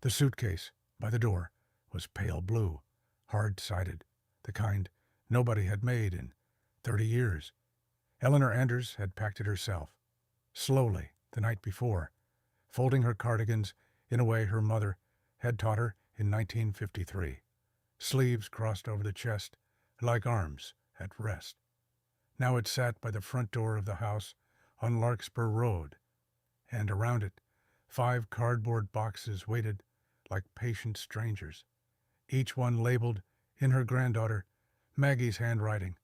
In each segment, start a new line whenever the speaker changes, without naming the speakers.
The suitcase, by the door, was pale blue, hard-sided, the kind nobody had made in 30 years. Eleanor Anders had packed it herself, slowly, the night before, folding her cardigans in a way her mother had taught her in 1953, sleeves crossed over the chest, like arms at rest. Now it sat by the front door of the house on Larkspur Road, and around it 5 cardboard boxes waited like patient strangers, each one labeled, in her granddaughter Maggie's handwriting,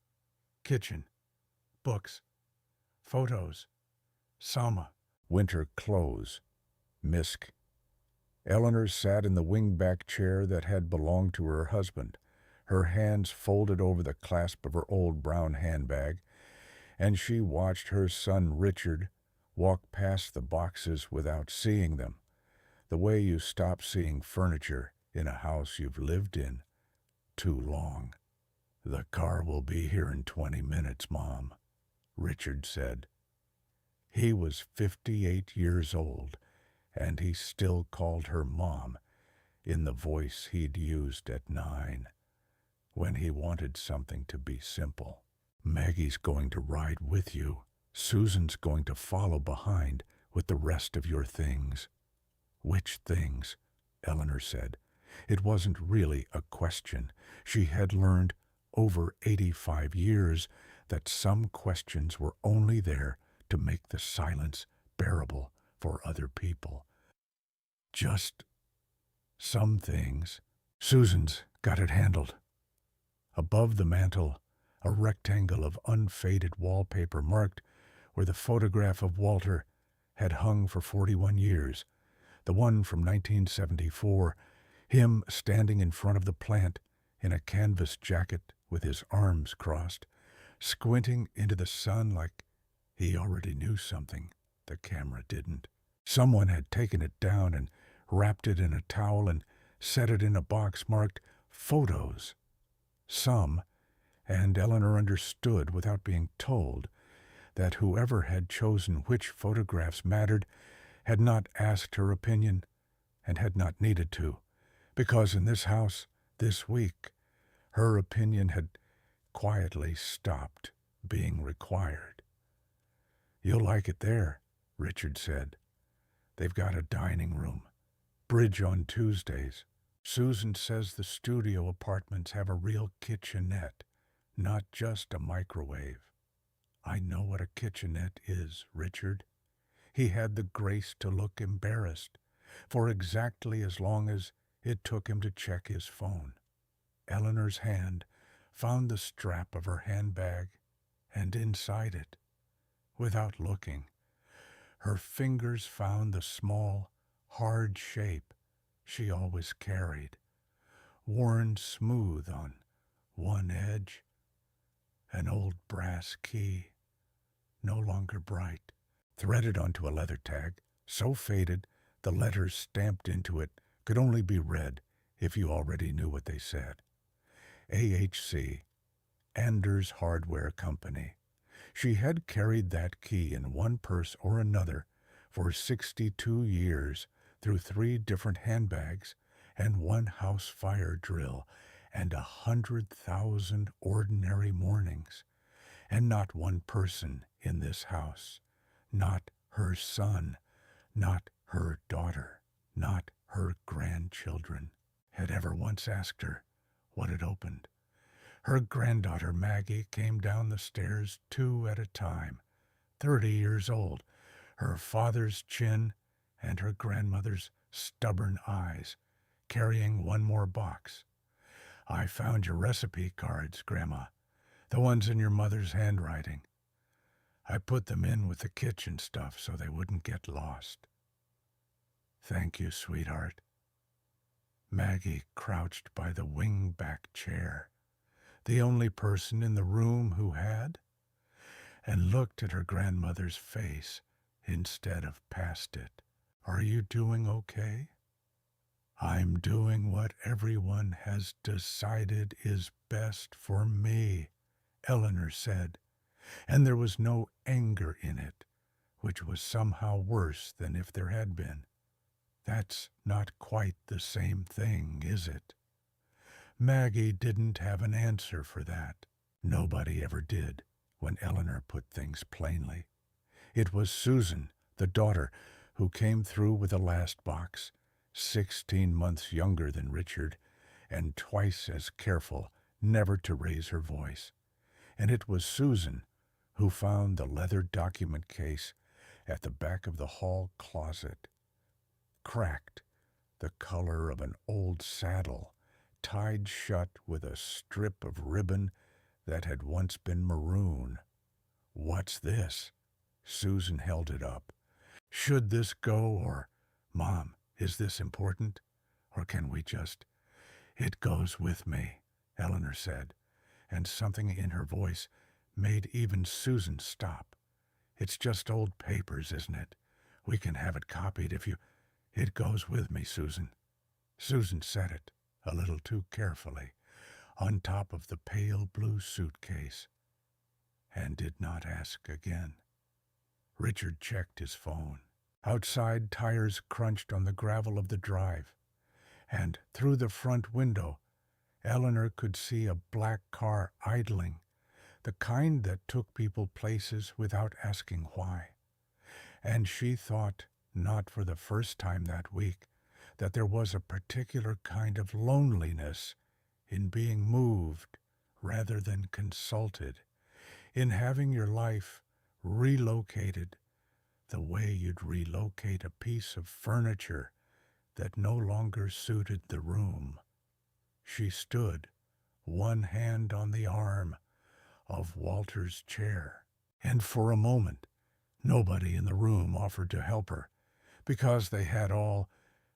kitchen, books, photos, Sama, winter clothes, Misk. Eleanor sat in the wing-back chair that had belonged to her husband, her hands folded over the clasp of her old brown handbag, and she watched her son Richard walk past the boxes without seeing them, the way you stop seeing furniture in a house you've lived in too long. "The car will be here in 20 minutes, Mom," Richard said. He was 58 years old, and he still called her Mom in the voice he'd used at 9, when he wanted something to be simple. "Maggie's going to ride with you. Susan's going to follow behind with the rest of your things." "Which things?" Eleanor said. It wasn't really a question. She had learned over 85 years that some questions were only there to make the silence bearable for other people. "Just some things. Susan's got it handled." Above the mantel, a rectangle of unfaded wallpaper marked where the photograph of Walter had hung for 41 years, the one from 1974, him standing in front of the plant in a canvas jacket with his arms crossed, squinting into the sun like he already knew something the camera didn't. Someone had taken it down and wrapped it in a towel and set it in a box marked photos. Some, and Eleanor understood without being told, that whoever had chosen which photographs mattered had not asked her opinion and had not needed to, because in this house, this week, her opinion had quietly stopped being required. "You'll like it there," Richard said. "They've got a dining room. Bridge on Tuesdays. Susan says the studio apartments have a real kitchenette, not just a microwave." "I know what a kitchenette is, Richard." He had the grace to look embarrassed, for exactly as long as it took him to check his phone. Eleanor's hand found the strap of her handbag, and inside it, without looking, her fingers found the small, hard shape she always carried, worn smooth on one edge, an old brass key, no longer bright, threaded onto a leather tag, so faded the letters stamped into it could only be read if you already knew what they said. AHC, Anders Hardware Company. She had carried that key in one purse or another for 62 years through 3 different handbags and 1 house fire drill and 100,000 ordinary mornings. And not one person in this house, not her son, not her daughter, not her grandchildren, had ever once asked her what it opened. Her granddaughter Maggie came down the stairs 2 at a time, 30 years old, her father's chin and her grandmother's stubborn eyes, carrying 1 more box. "I found your recipe cards, Grandma, the ones in your mother's handwriting. I put them in with the kitchen stuff so they wouldn't get lost." "Thank you, sweetheart." Maggie crouched by the wing-back chair, the only person in the room who had, and looked at her grandmother's face instead of past it. "Are you doing okay?" "I'm doing what everyone has decided is best for me," Eleanor said, and there was no anger in it, which was somehow worse than if there had been. That's not quite the same thing, is it? Maggie didn't have an answer for that. Nobody ever did, when Eleanor put things plainly. It was Susan, the daughter, who came through with the last box, 16 months younger than Richard, and twice as careful never to raise her voice. And it was Susan who found the leather document case at the back of the hall closet, cracked, the color of an old saddle, tied shut with a strip of ribbon that had once been maroon. "What's this?" Susan held it up. "Should this go, or, Mom, is this important? Or can we just—" "It goes with me," Eleanor said, and something in her voice made even Susan stop. "It's just old papers, isn't it? We can have it copied if you—" "It goes with me, Susan." Susan said it, a little too carefully, on top of the pale blue suitcase, and did not ask again. Richard checked his phone. Outside, tires crunched on the gravel of the drive, and through the front window, Eleanor could see a black car idling, the kind that took people places without asking why. And she thought, not for the first time that week, that there was a particular kind of loneliness in being moved rather than consulted, in having your life relocated the way you'd relocate a piece of furniture that no longer suited the room. She stood, one hand on the arm of Walter's chair, and for a moment nobody in the room offered to help her, because they had all,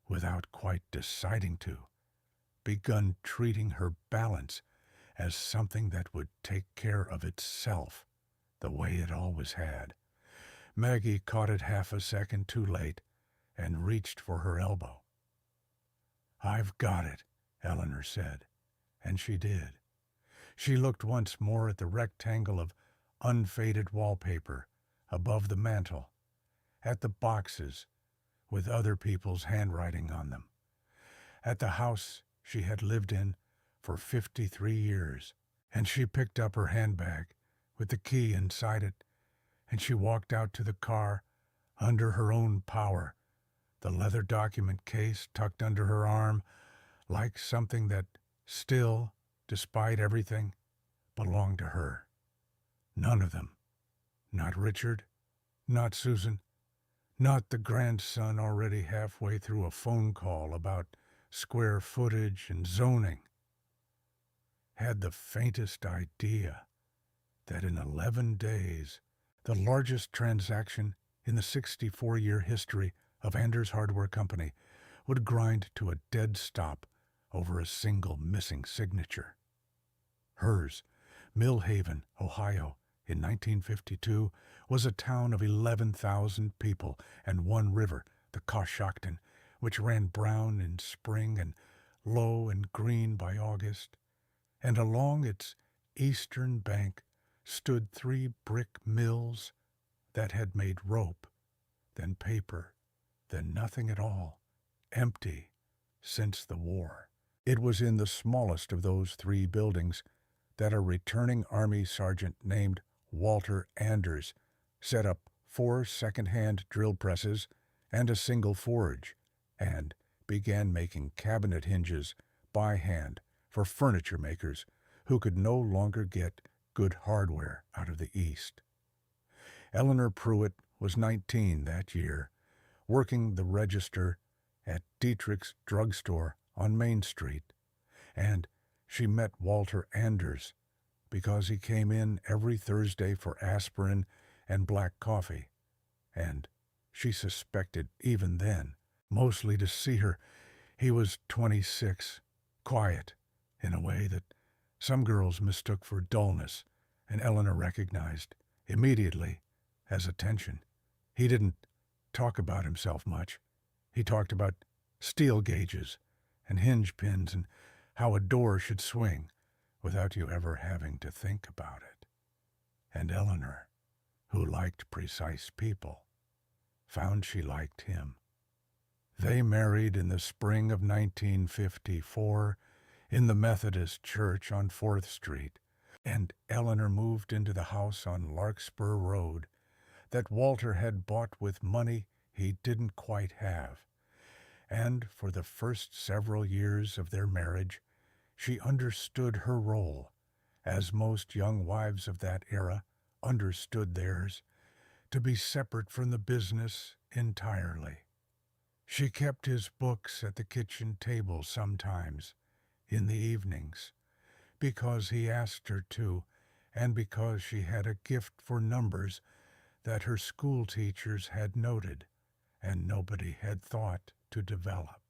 without quite deciding to, begun treating her balance as something that would take care of itself, the way it always had. Maggie caught it half a second too late and reached for her elbow. "I've got it," Eleanor said, and she did. She looked once more at the rectangle of unfaded wallpaper above the mantel, at the boxes with other people's handwriting on them, at the house she had lived in for 53 years, and she picked up her handbag with the key inside it, and she walked out to the car under her own power, the leather document case tucked under her arm, like something that still, despite everything, belonged to her. None of them. Not Richard, not Susan, not the grandson already halfway through a phone call about square footage and zoning, had the faintest idea that in 11 days, the largest transaction in the 64-year history of Anders Hardware Company would grind to a dead stop over a single missing signature. Hers, Millhaven, Ohio, in 1952, was a town of 11,000 people and one river, the Coshocton, which ran brown in spring and low and green by August, and along its eastern bank stood 3 brick mills that had made rope, then paper, then nothing at all, empty since the war. It was in the smallest of those 3 buildings that a returning Army sergeant named Walter Anders set up 4 second-hand drill presses and a single forge, and began making cabinet hinges by hand for furniture makers who could no longer get good hardware out of the East. Eleanor Pruitt was 19 that year, working the register at Dietrich's drugstore on Main Street, and she met Walter Anders because he came in every Thursday for aspirin and black coffee, and she suspected even then, mostly to see her, he was 26, quiet in a way that some girls mistook for dullness, and Eleanor recognized immediately as attention. He didn't talk about himself much. He talked about steel gauges and hinge pins and how a door should swing without you ever having to think about it. And Eleanor, who liked precise people, found she liked him. They married in the spring of 1954 in the Methodist Church on 4th Street, and Eleanor moved into the house on Larkspur Road that Walter had bought with money he didn't quite have. And for the first several years of their marriage, she understood her role, as most young wives of that era understood theirs, to be separate from the business entirely. She kept his books at the kitchen table sometimes, in the evenings, because he asked her to, and because she had a gift for numbers that her school teachers had noted, and nobody had thought to develop.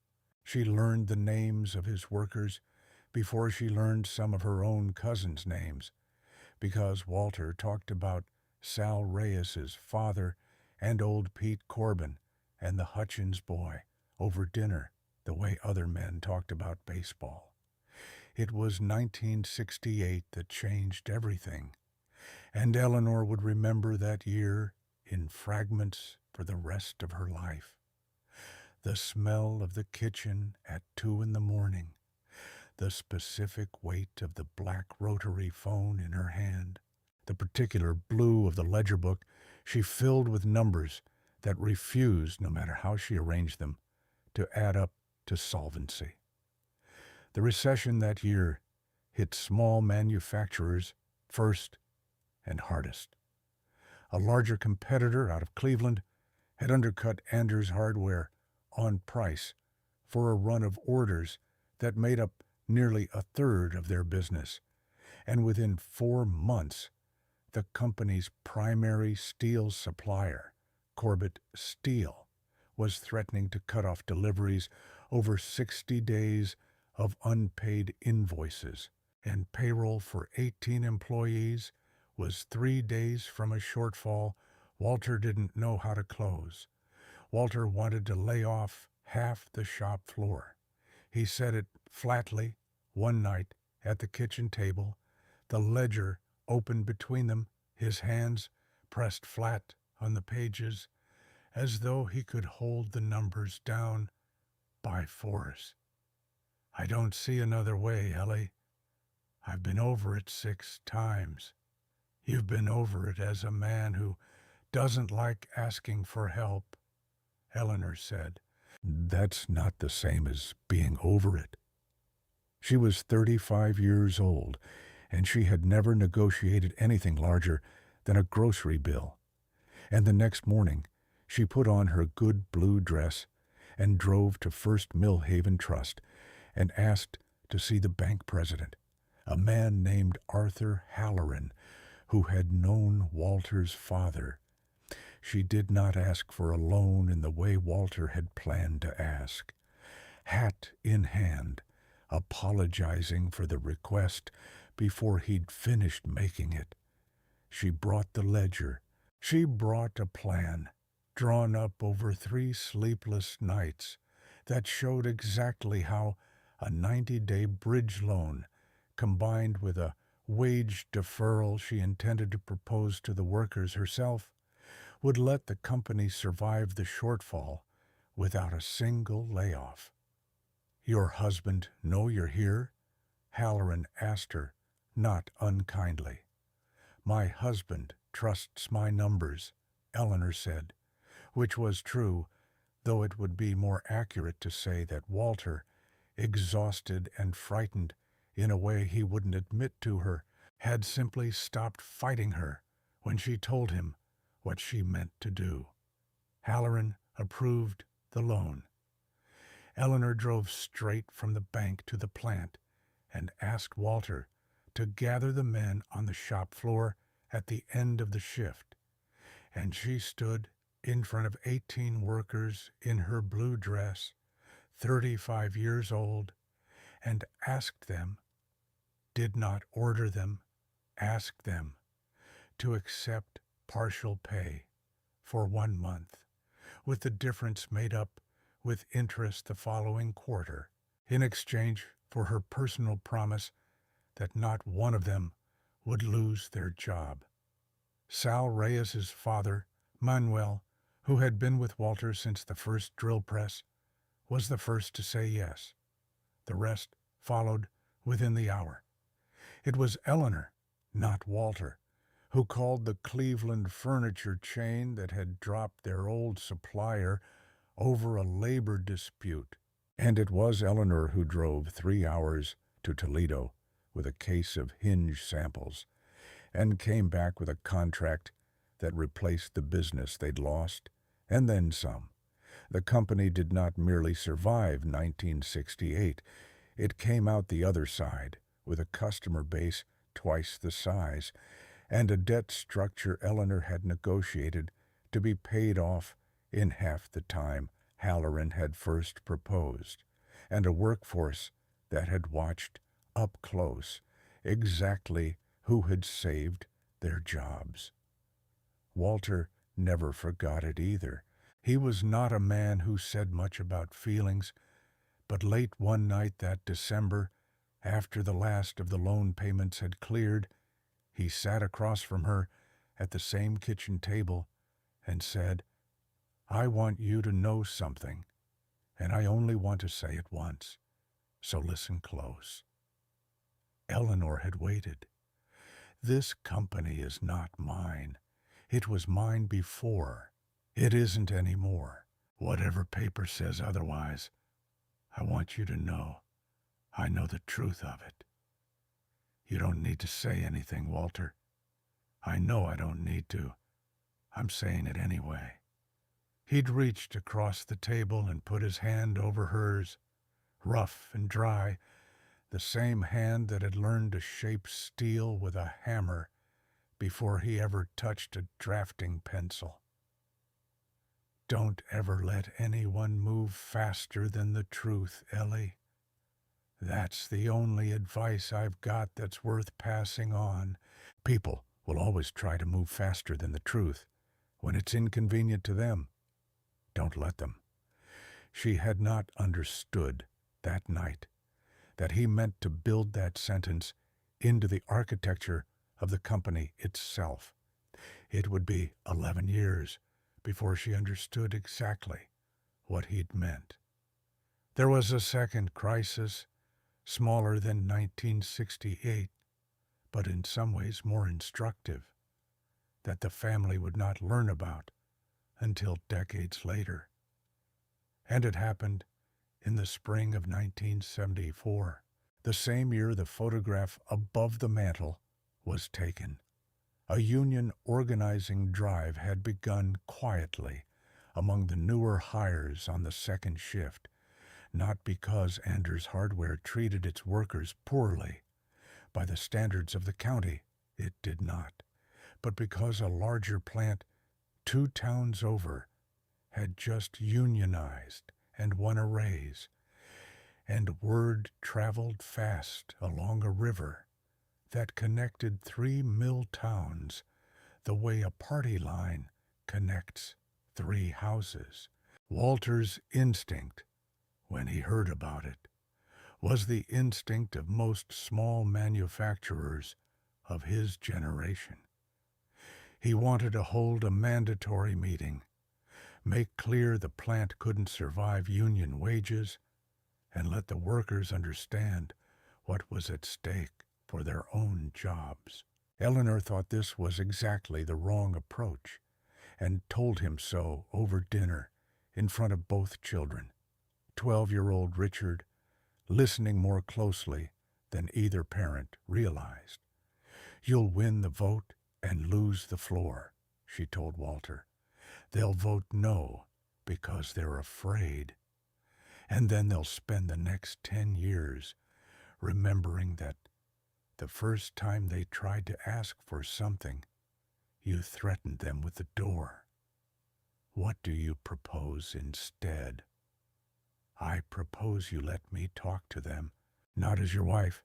She learned the names of his workers before she learned some of her own cousins' names, because Walter talked about Sal Reyes's father and old Pete Corbin and the Hutchins boy over dinner the way other men talked about baseball. It was 1968 that changed everything, and Eleanor would remember that year in fragments for the rest of her life. The smell of the kitchen at 2 a.m, the specific weight of the black rotary phone in her hand, the particular blue of the ledger book she filled with numbers that refused, no matter how she arranged them, to add up to solvency. The recession that year hit small manufacturers first and hardest. A larger competitor out of Cleveland had undercut Anders Hardware on price for a run of orders that made up nearly a third of their business, and within 4 months, the company's primary steel supplier, Corbett Steel, was threatening to cut off deliveries over 60 days of unpaid invoices, and payroll for 18 employees was 3 days from a shortfall Walter didn't know how to close. Walter wanted to lay off half the shop floor. He said it flatly one night at the kitchen table, the ledger open between them, his hands pressed flat on the pages, as though he could hold the numbers down by force. "I don't see another way, Ellie. I've been over it 6 times. You've been over it as a man who doesn't like asking for help," Eleanor said. "That's not the same as being over it." She was 35 years old, and she had never negotiated anything larger than a grocery bill. And the next morning, she put on her good blue dress and drove to First Millhaven Trust and asked to see the bank president, a man named Arthur Halloran, who had known Walter's father. She did not ask for a loan in the way Walter had planned to ask. Hat in hand, apologizing for the request before he'd finished making it. She brought the ledger. She brought a plan, drawn up over 3 sleepless nights, that showed exactly how a 90-day bridge loan, combined with a wage deferral she intended to propose to the workers herself, would let the company survive the shortfall without a single layoff. "Your husband know you're here?" Halloran asked her, not unkindly. "My husband trusts my numbers," Eleanor said, which was true, though it would be more accurate to say that Walter, exhausted and frightened in a way he wouldn't admit to her, had simply stopped fighting her when she told him what she meant to do. Halloran approved the loan. Eleanor drove straight from the bank to the plant and asked Walter to gather the men on the shop floor at the end of the shift, and she stood in front of 18 workers in her blue dress, 35 years old, and asked them, did not order them, asked them, to accept partial pay for 1 month, with the difference made up with interest the following quarter, in exchange for her personal promise that not one of them would lose their job. Sal Reyes's father, Manuel, who had been with Walter since the first drill press, was the first to say yes. The rest followed within the hour. It was Eleanor, not Walter, who called the Cleveland furniture chain that had dropped their old supplier over a labor dispute. And it was Eleanor who drove 3 hours to Toledo with a case of hinge samples and came back with a contract that replaced the business they'd lost, and then some. The company did not merely survive 1968, it came out the other side with a customer base twice the size and a debt structure Eleanor had negotiated to be paid off in half the time Halloran had first proposed, and a workforce that had watched up close exactly who had saved their jobs. Walter never forgot it either. He was not a man who said much about feelings, but late one night that December, after the last of the loan payments had cleared, he sat across from her at the same kitchen table and said, "I want you to know something, and I only want to say it once, so listen close." Eleanor had waited. "This company is not mine. It was mine before. It isn't anymore. Whatever paper says otherwise, I want you to know I know the truth of it. You don't need to say anything, Walter. I know I don't need to. I'm saying it anyway." He'd reached across the table and put his hand over hers, rough and dry, the same hand that had learned to shape steel with a hammer before he ever touched a drafting pencil. "Don't ever let anyone move faster than the truth, Ellie. That's the only advice I've got that's worth passing on. People will always try to move faster than the truth when it's inconvenient to them. Don't let them." She had not understood that night that he meant to build that sentence into the architecture of the company itself. It would be 11 years before she understood exactly what he'd meant. There was a second crisis, smaller than 1968, but in some ways more instructive, that the family would not learn about until decades later. And it happened in the spring of 1974, the same year the photograph above the mantel was taken. A union organizing drive had begun quietly among the newer hires on the second shift, not because Anders Hardware treated its workers poorly. By the standards of the county, it did not, but because a larger plant 2 towns over had just unionized and won a raise, and word traveled fast along a river that connected 3 mill towns the way a party line connects 3 houses. Walter's instinct, when he heard about it, was the instinct of most small manufacturers of his generation. He wanted to hold a mandatory meeting, make clear the plant couldn't survive union wages, and let the workers understand what was at stake for their own jobs. Eleanor thought this was exactly the wrong approach, and told him so over dinner in front of both children, 12-year-old Richard listening more closely than either parent realized. "You'll win the vote and lose the floor," she told Walter. "They'll vote no because they're afraid. And then they'll spend the next 10 years remembering that the first time they tried to ask for something, you threatened them with the door. What do you propose instead?" "I propose you let me talk to them, not as your wife,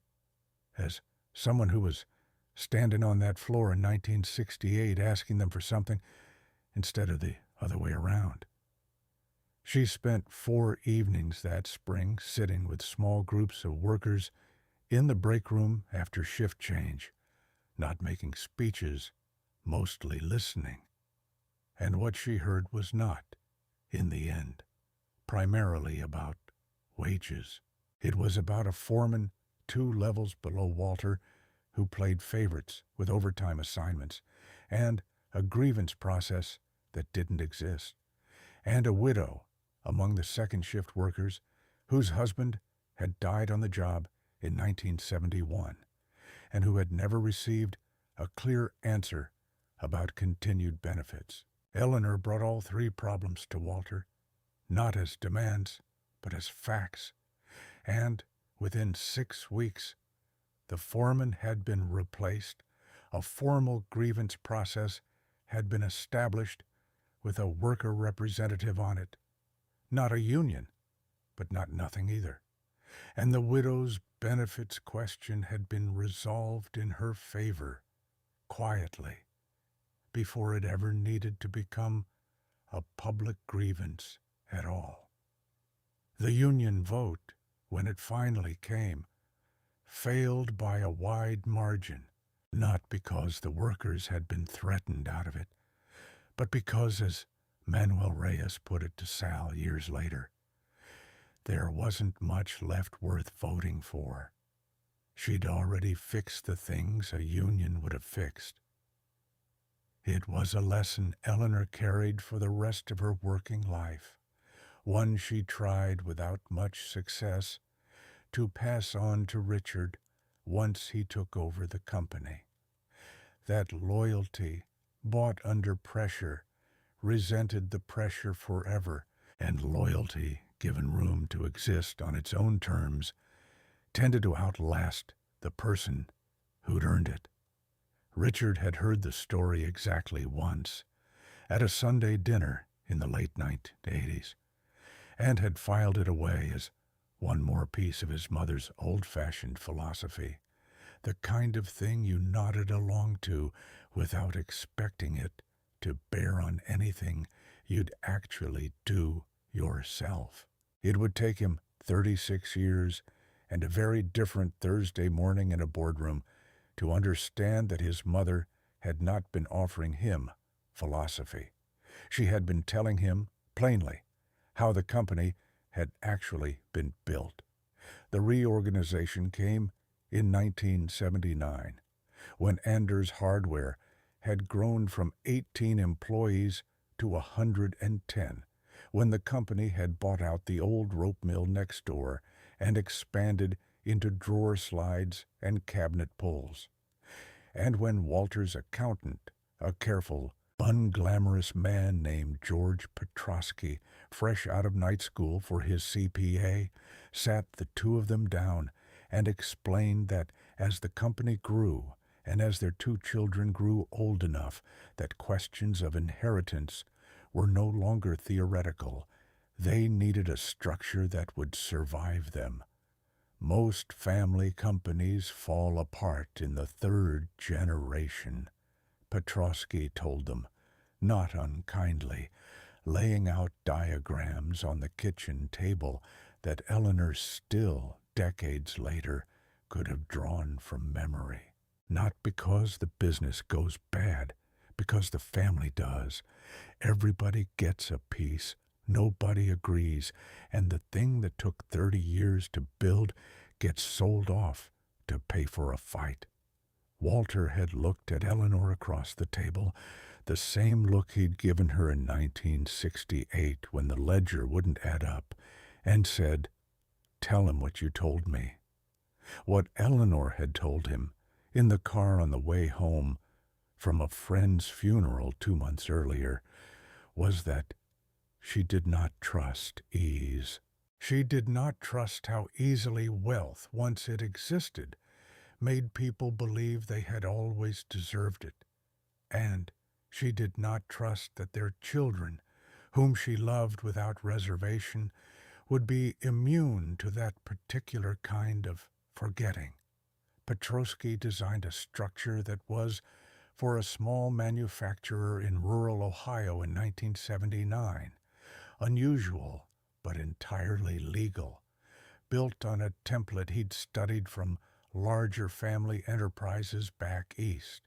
as someone who was standing on that floor in 1968 asking them for something instead of the other way around." She spent 4 evenings that spring sitting with small groups of workers in the break room after shift change, not making speeches, mostly listening. And what she heard was not, in the end, primarily about wages. It was about a foreman 2 levels below Walter who played favorites with overtime assignments, and a grievance process that didn't exist, and a widow among the second shift workers whose husband had died on the job in 1971 and who had never received a clear answer about continued benefits. Eleanor brought all 3 problems to Walter, not as demands, but as facts, and within 6 weeks, the foreman had been replaced, a formal grievance process had been established with a worker representative on it. Not a union, but not nothing either. And the widow's benefits question had been resolved in her favor, quietly, before it ever needed to become a public grievance at all. The union vote, when it finally came, failed by a wide margin, not because the workers had been threatened out of it, but because, as Manuel Reyes put it to Sal years later, there wasn't much left worth voting for. She'd already fixed the things a union would have fixed. It was a lesson Eleanor carried for the rest of her working life, one she tried without much success to pass on to Richard once he took over the company. That loyalty, bought under pressure, resented the pressure forever, and loyalty, given room to exist on its own terms, tended to outlast the person who'd earned it. Richard had heard the story exactly once, at a Sunday dinner in the late 1980s, and had filed it away as one more piece of his mother's old-fashioned philosophy, the kind of thing you nodded along to without expecting it to bear on anything you'd actually do yourself. It would take him 36 years and a very different Thursday morning in a boardroom to understand that his mother had not been offering him philosophy. She had been telling him, plainly, how the company had actually been built. The reorganization came in 1979, when Anders Hardware had grown from 18 employees to 110, when the company had bought out the old rope mill next door and expanded into drawer slides and cabinet pulls, and when Walter's accountant, a careful, unglamorous man named George Petrosky, fresh out of night school for his CPA, sat the 2 of them down and explained that as the company grew and as their 2 children grew old enough that questions of inheritance were no longer theoretical, they needed a structure that would survive them. Most family companies fall apart in the 3rd generation, Petrosky told them, not unkindly, laying out diagrams on the kitchen table that Eleanor still, decades later, could have drawn from memory. Not because the business goes bad, because the family does. Everybody gets a piece, nobody agrees, and the thing that took 30 years to build gets sold off to pay for a fight. Walter had looked at Eleanor across the table, the same look he'd given her in 1968 when the ledger wouldn't add up, and said, "Tell him what you told me." What Eleanor had told him, in the car on the way home from a friend's funeral 2 months earlier, was that she did not trust ease. She did not trust how easily wealth, once it existed, made people believe they had always deserved it. And she did not trust that their children, whom she loved without reservation, would be immune to that particular kind of forgetting. Petrosky designed a structure that was, for a small manufacturer in rural Ohio in 1979, unusual but entirely legal, built on a template he'd studied from larger family enterprises back east.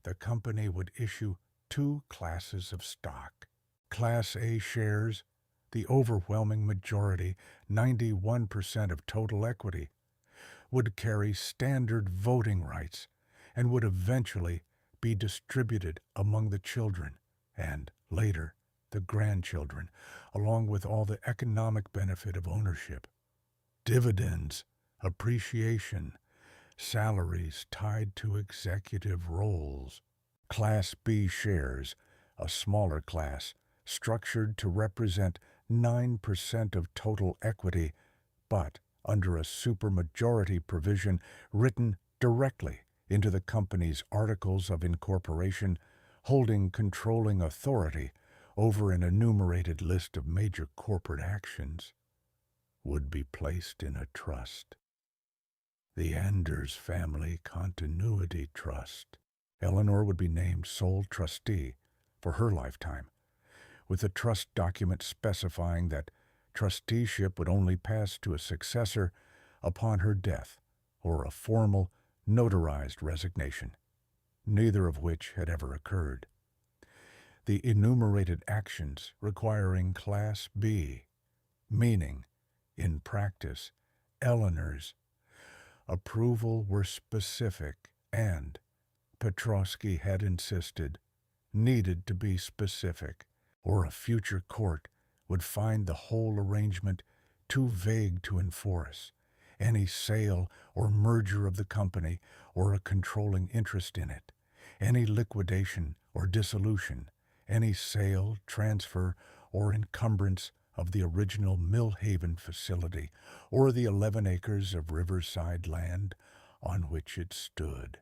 The company would issue 2 classes of stock: Class A shares, the overwhelming majority, 91% of total equity, would carry standard voting rights and would eventually be distributed among the children and, later, the grandchildren, along with all the economic benefit of ownership. Dividends, appreciation, salaries tied to executive roles. Class B shares, a smaller class, structured to represent 9% of total equity, but under a supermajority provision written directly into the company's articles of incorporation, holding controlling authority over an enumerated list of major corporate actions, would be placed in a trust. The Anders Family Continuity Trust. Eleanor would be named sole trustee for her lifetime, with a trust document specifying that trusteeship would only pass to a successor upon her death or a formal, notarized resignation, neither of which had ever occurred. The enumerated actions requiring Class B, meaning, in practice, Eleanor's approval were specific and, Petrosky had insisted, needed to be specific, or a future court would find the whole arrangement too vague to enforce. Any sale or merger of the company or a controlling interest in it, any liquidation or dissolution, any sale, transfer, or encumbrance of the original Millhaven facility or the 11 acres of riverside land on which it stood,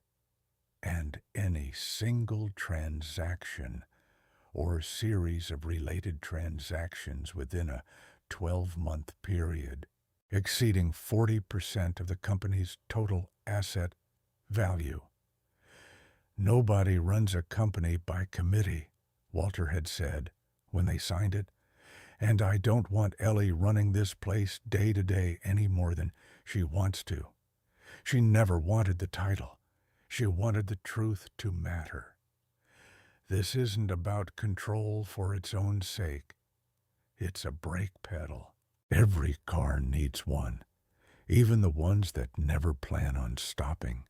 and any single transaction or series of related transactions within a 12-month period, exceeding 40% of the company's total asset value. Nobody runs a company by committee, Walter had said when they signed it, and I don't want Ellie running this place day to day any more than she wants to. She never wanted the title. She wanted the truth to matter. This isn't about control for its own sake. It's a brake pedal. Every car needs one, even the ones that never plan on stopping.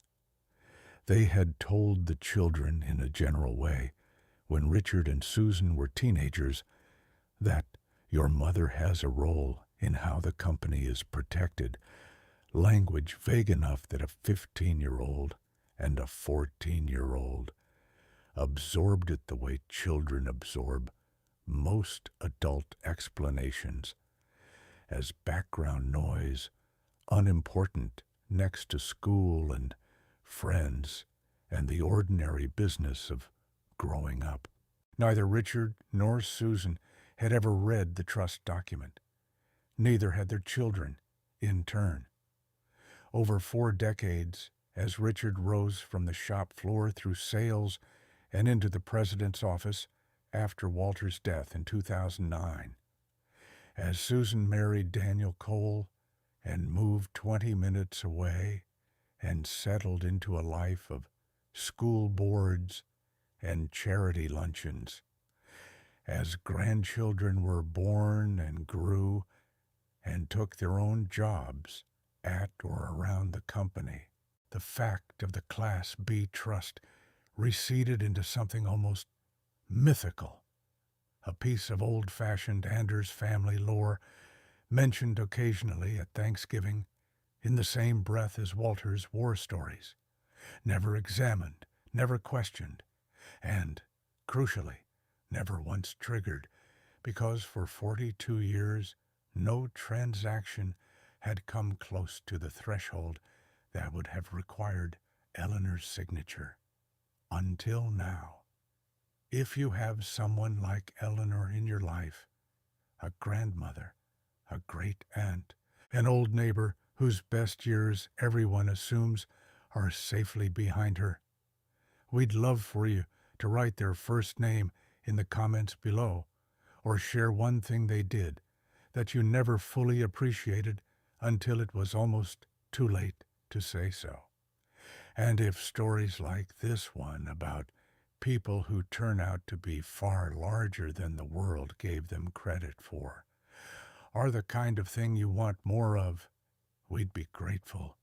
They had told the children in a general way, when Richard and Susan were teenagers, that your mother has a role in how the company is protected, language vague enough that a 15-year-old and a 14-year-old absorbed it the way children absorb most adult explanations, as background noise, unimportant next to school and friends and the ordinary business of growing up. Neither Richard nor Susan had ever read the trust document. Neither had their children, in turn. Over 4 decades, as Richard rose from the shop floor through sales and into the president's office after Walter's death in 2009, as Susan married Daniel Cole and moved 20 minutes away and settled into a life of school boards and charity luncheons, as grandchildren were born and grew and took their own jobs at or around the company, the fact of the Class B trust receded into something almost mythical, a piece of old-fashioned Anders family lore mentioned occasionally at Thanksgiving in the same breath as Walter's war stories, never examined, never questioned, and, crucially, never once triggered, because for 42 years no transaction had come close to the threshold that would have required Eleanor's signature. Until now. If you have someone like Eleanor in your life, a grandmother, a great aunt, an old neighbor whose best years everyone assumes are safely behind her, we'd love for you to write their first name in the comments below, or share one thing they did that you never fully appreciated until it was almost too late to say so. And if stories like this one about people who turn out to be far larger than the world gave them credit for are the kind of thing you want more of, we'd be grateful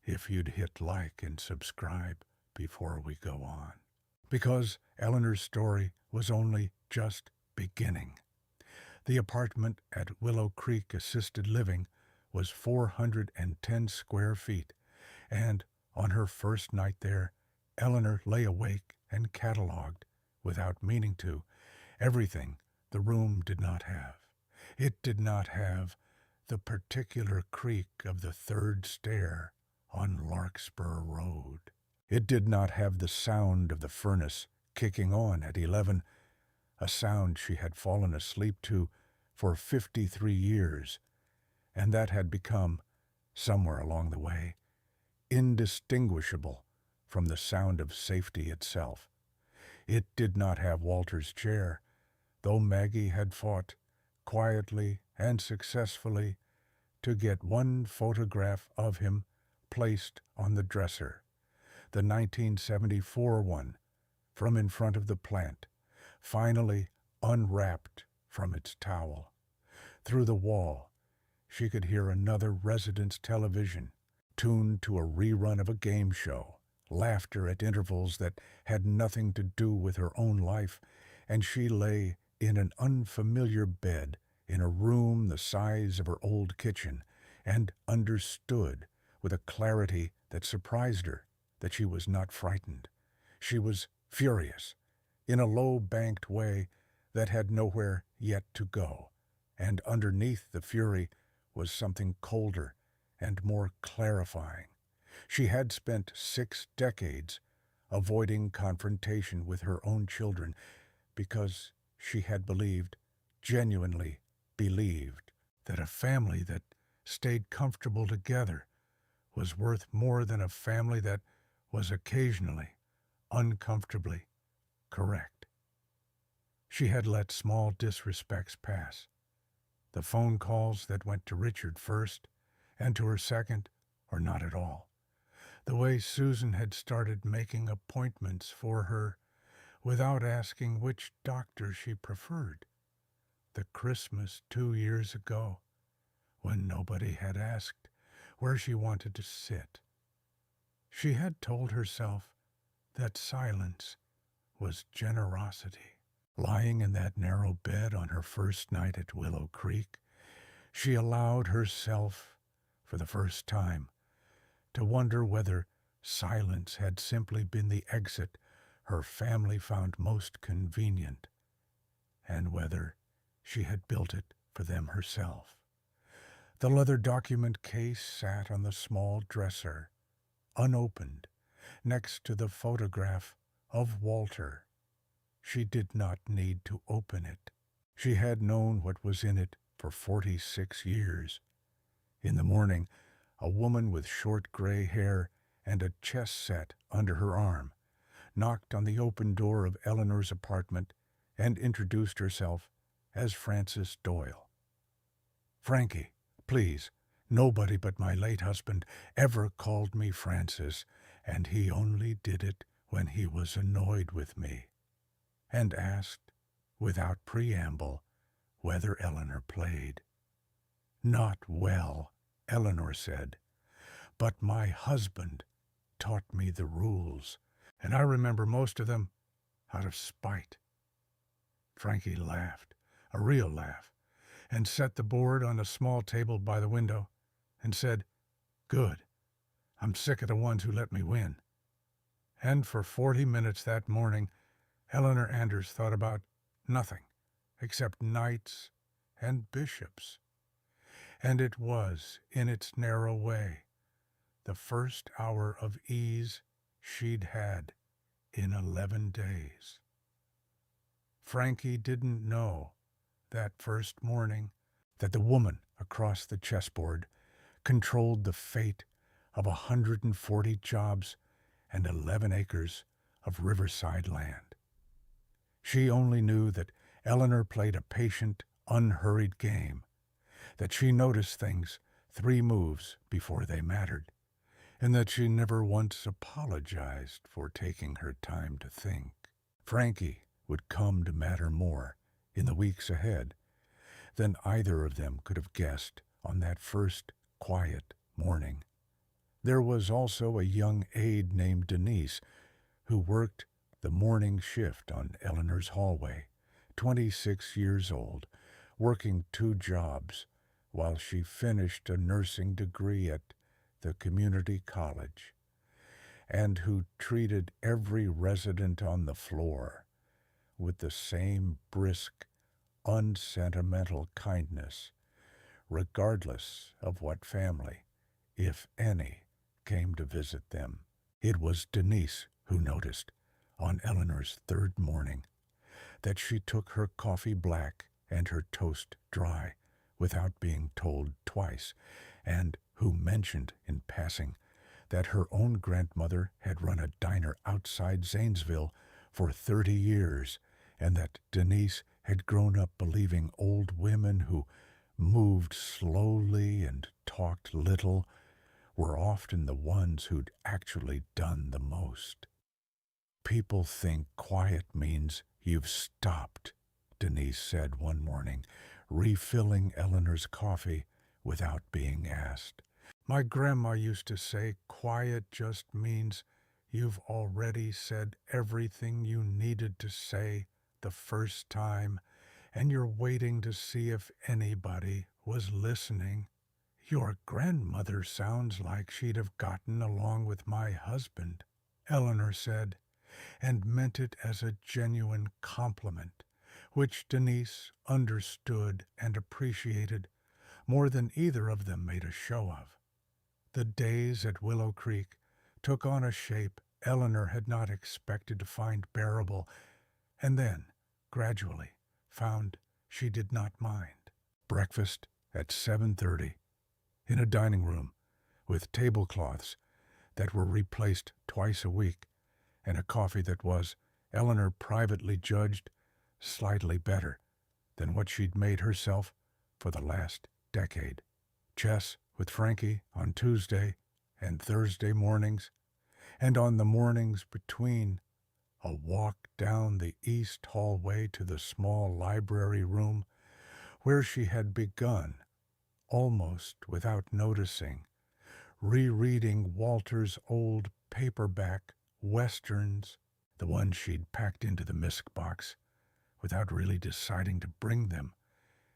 if you'd hit like and subscribe before we go on. Because Eleanor's story was only just beginning. The apartment at Willow Creek Assisted Living was 410 square feet, and on her first night there, Eleanor lay awake and catalogued, without meaning to, everything the room did not have. It did not have the particular creak of the third stair on Larkspur Road. It did not have the sound of the furnace kicking on at 11, a sound she had fallen asleep to for 53 years, and that had become, somewhere along the way, indistinguishable from the sound of safety itself. It did not have Walter's chair, though Maggie had fought, quietly and successfully, to get one photograph of him placed on the dresser, the 1974 one, from in front of the plant, finally unwrapped from its towel. Through the wall, she could hear another resident's television, tuned to a rerun of a game show, laughter at intervals that had nothing to do with her own life, and she lay in an unfamiliar bed in a room the size of her old kitchen, and understood with a clarity that surprised her that she was not frightened. She was furious, in a low-banked way that had nowhere yet to go, and underneath the fury was something colder and more clarifying. She had spent 6 decades avoiding confrontation with her own children because she had believed, genuinely believed, that a family that stayed comfortable together was worth more than a family that was occasionally uncomfortably correct. She had let small disrespects pass. The phone calls that went to Richard first, and to her second, or not at all. The way Susan had started making appointments for her without asking which doctor she preferred. The Christmas 2 years ago, when nobody had asked where she wanted to sit. She had told herself that silence was generosity. Lying in that narrow bed on her first night at Willow Creek, she allowed herself, for the first time, to wonder whether silence had simply been the exit her family found most convenient, and whether she had built it for them herself. The leather document case sat on the small dresser, unopened, next to the photograph of Walter. She did not need to open it. She had known what was in it for 46 years. In the morning, a woman with short gray hair and a chess set under her arm knocked on the open door of Eleanor's apartment and introduced herself as Frances Doyle. "Frankie, please, nobody but my late husband ever called me Frances, and he only did it when he was annoyed with me," and asked, without preamble, whether Eleanor played. "Not well," Eleanor said, "but my husband taught me the rules, and I remember most of them out of spite." Frankie laughed, a real laugh, and set the board on a small table by the window, and said, "Good. I'm sick of the ones who let me win." And for 40 minutes that morning, Eleanor Anders thought about nothing except knights and bishops. And it was, in its narrow way, the first hour of ease she'd had in 11 days. Frankie didn't know that first morning that the woman across the chessboard controlled the fate of 140 jobs and 11 acres of riverside land. She only knew that Eleanor played a patient, unhurried game, that she noticed things 3 moves before they mattered, and that she never once apologized for taking her time to think. Frankie would come to matter more in the weeks ahead. than either of them could have guessed on that first quiet morning. There was also a young aide named Denise who worked the morning shift on Eleanor's hallway, 26 years old, working 2 jobs while she finished a nursing degree at the community college, and who treated every resident on the floor with the same brisk, unsentimental kindness, regardless of what family, if any, came to visit them. It was Denise who noticed, on Eleanor's 3rd morning, that she took her coffee black and her toast dry without being told twice, and who mentioned in passing that her own grandmother had run a diner outside Zanesville for 30 years, and that Denise had grown up believing old women who moved slowly and talked little were often the ones who'd actually done the most. "People think quiet means you've stopped," Denise said one morning, refilling Eleanor's coffee without being asked. "My grandma used to say quiet just means you've already said everything you needed to say the first time, and you're waiting to see if anybody was listening." "Your grandmother sounds like she'd have gotten along with my husband," Eleanor said, and meant it as a genuine compliment, which Denise understood and appreciated more than either of them made a show of. The days at Willow Creek took on a shape Eleanor had not expected to find bearable, and then, gradually, found she did not mind. Breakfast at 7:30 in a dining room with tablecloths that were replaced twice a week, and a coffee that was, Eleanor privately judged, slightly better than what she'd made herself for the last decade. Chess with Frankie on Tuesday and Thursday mornings, and on the mornings between, a walk down the east hallway to the small library room where she had begun, almost without noticing, rereading Walter's old paperback westerns, the ones she'd packed into the misc box without really deciding to bring them,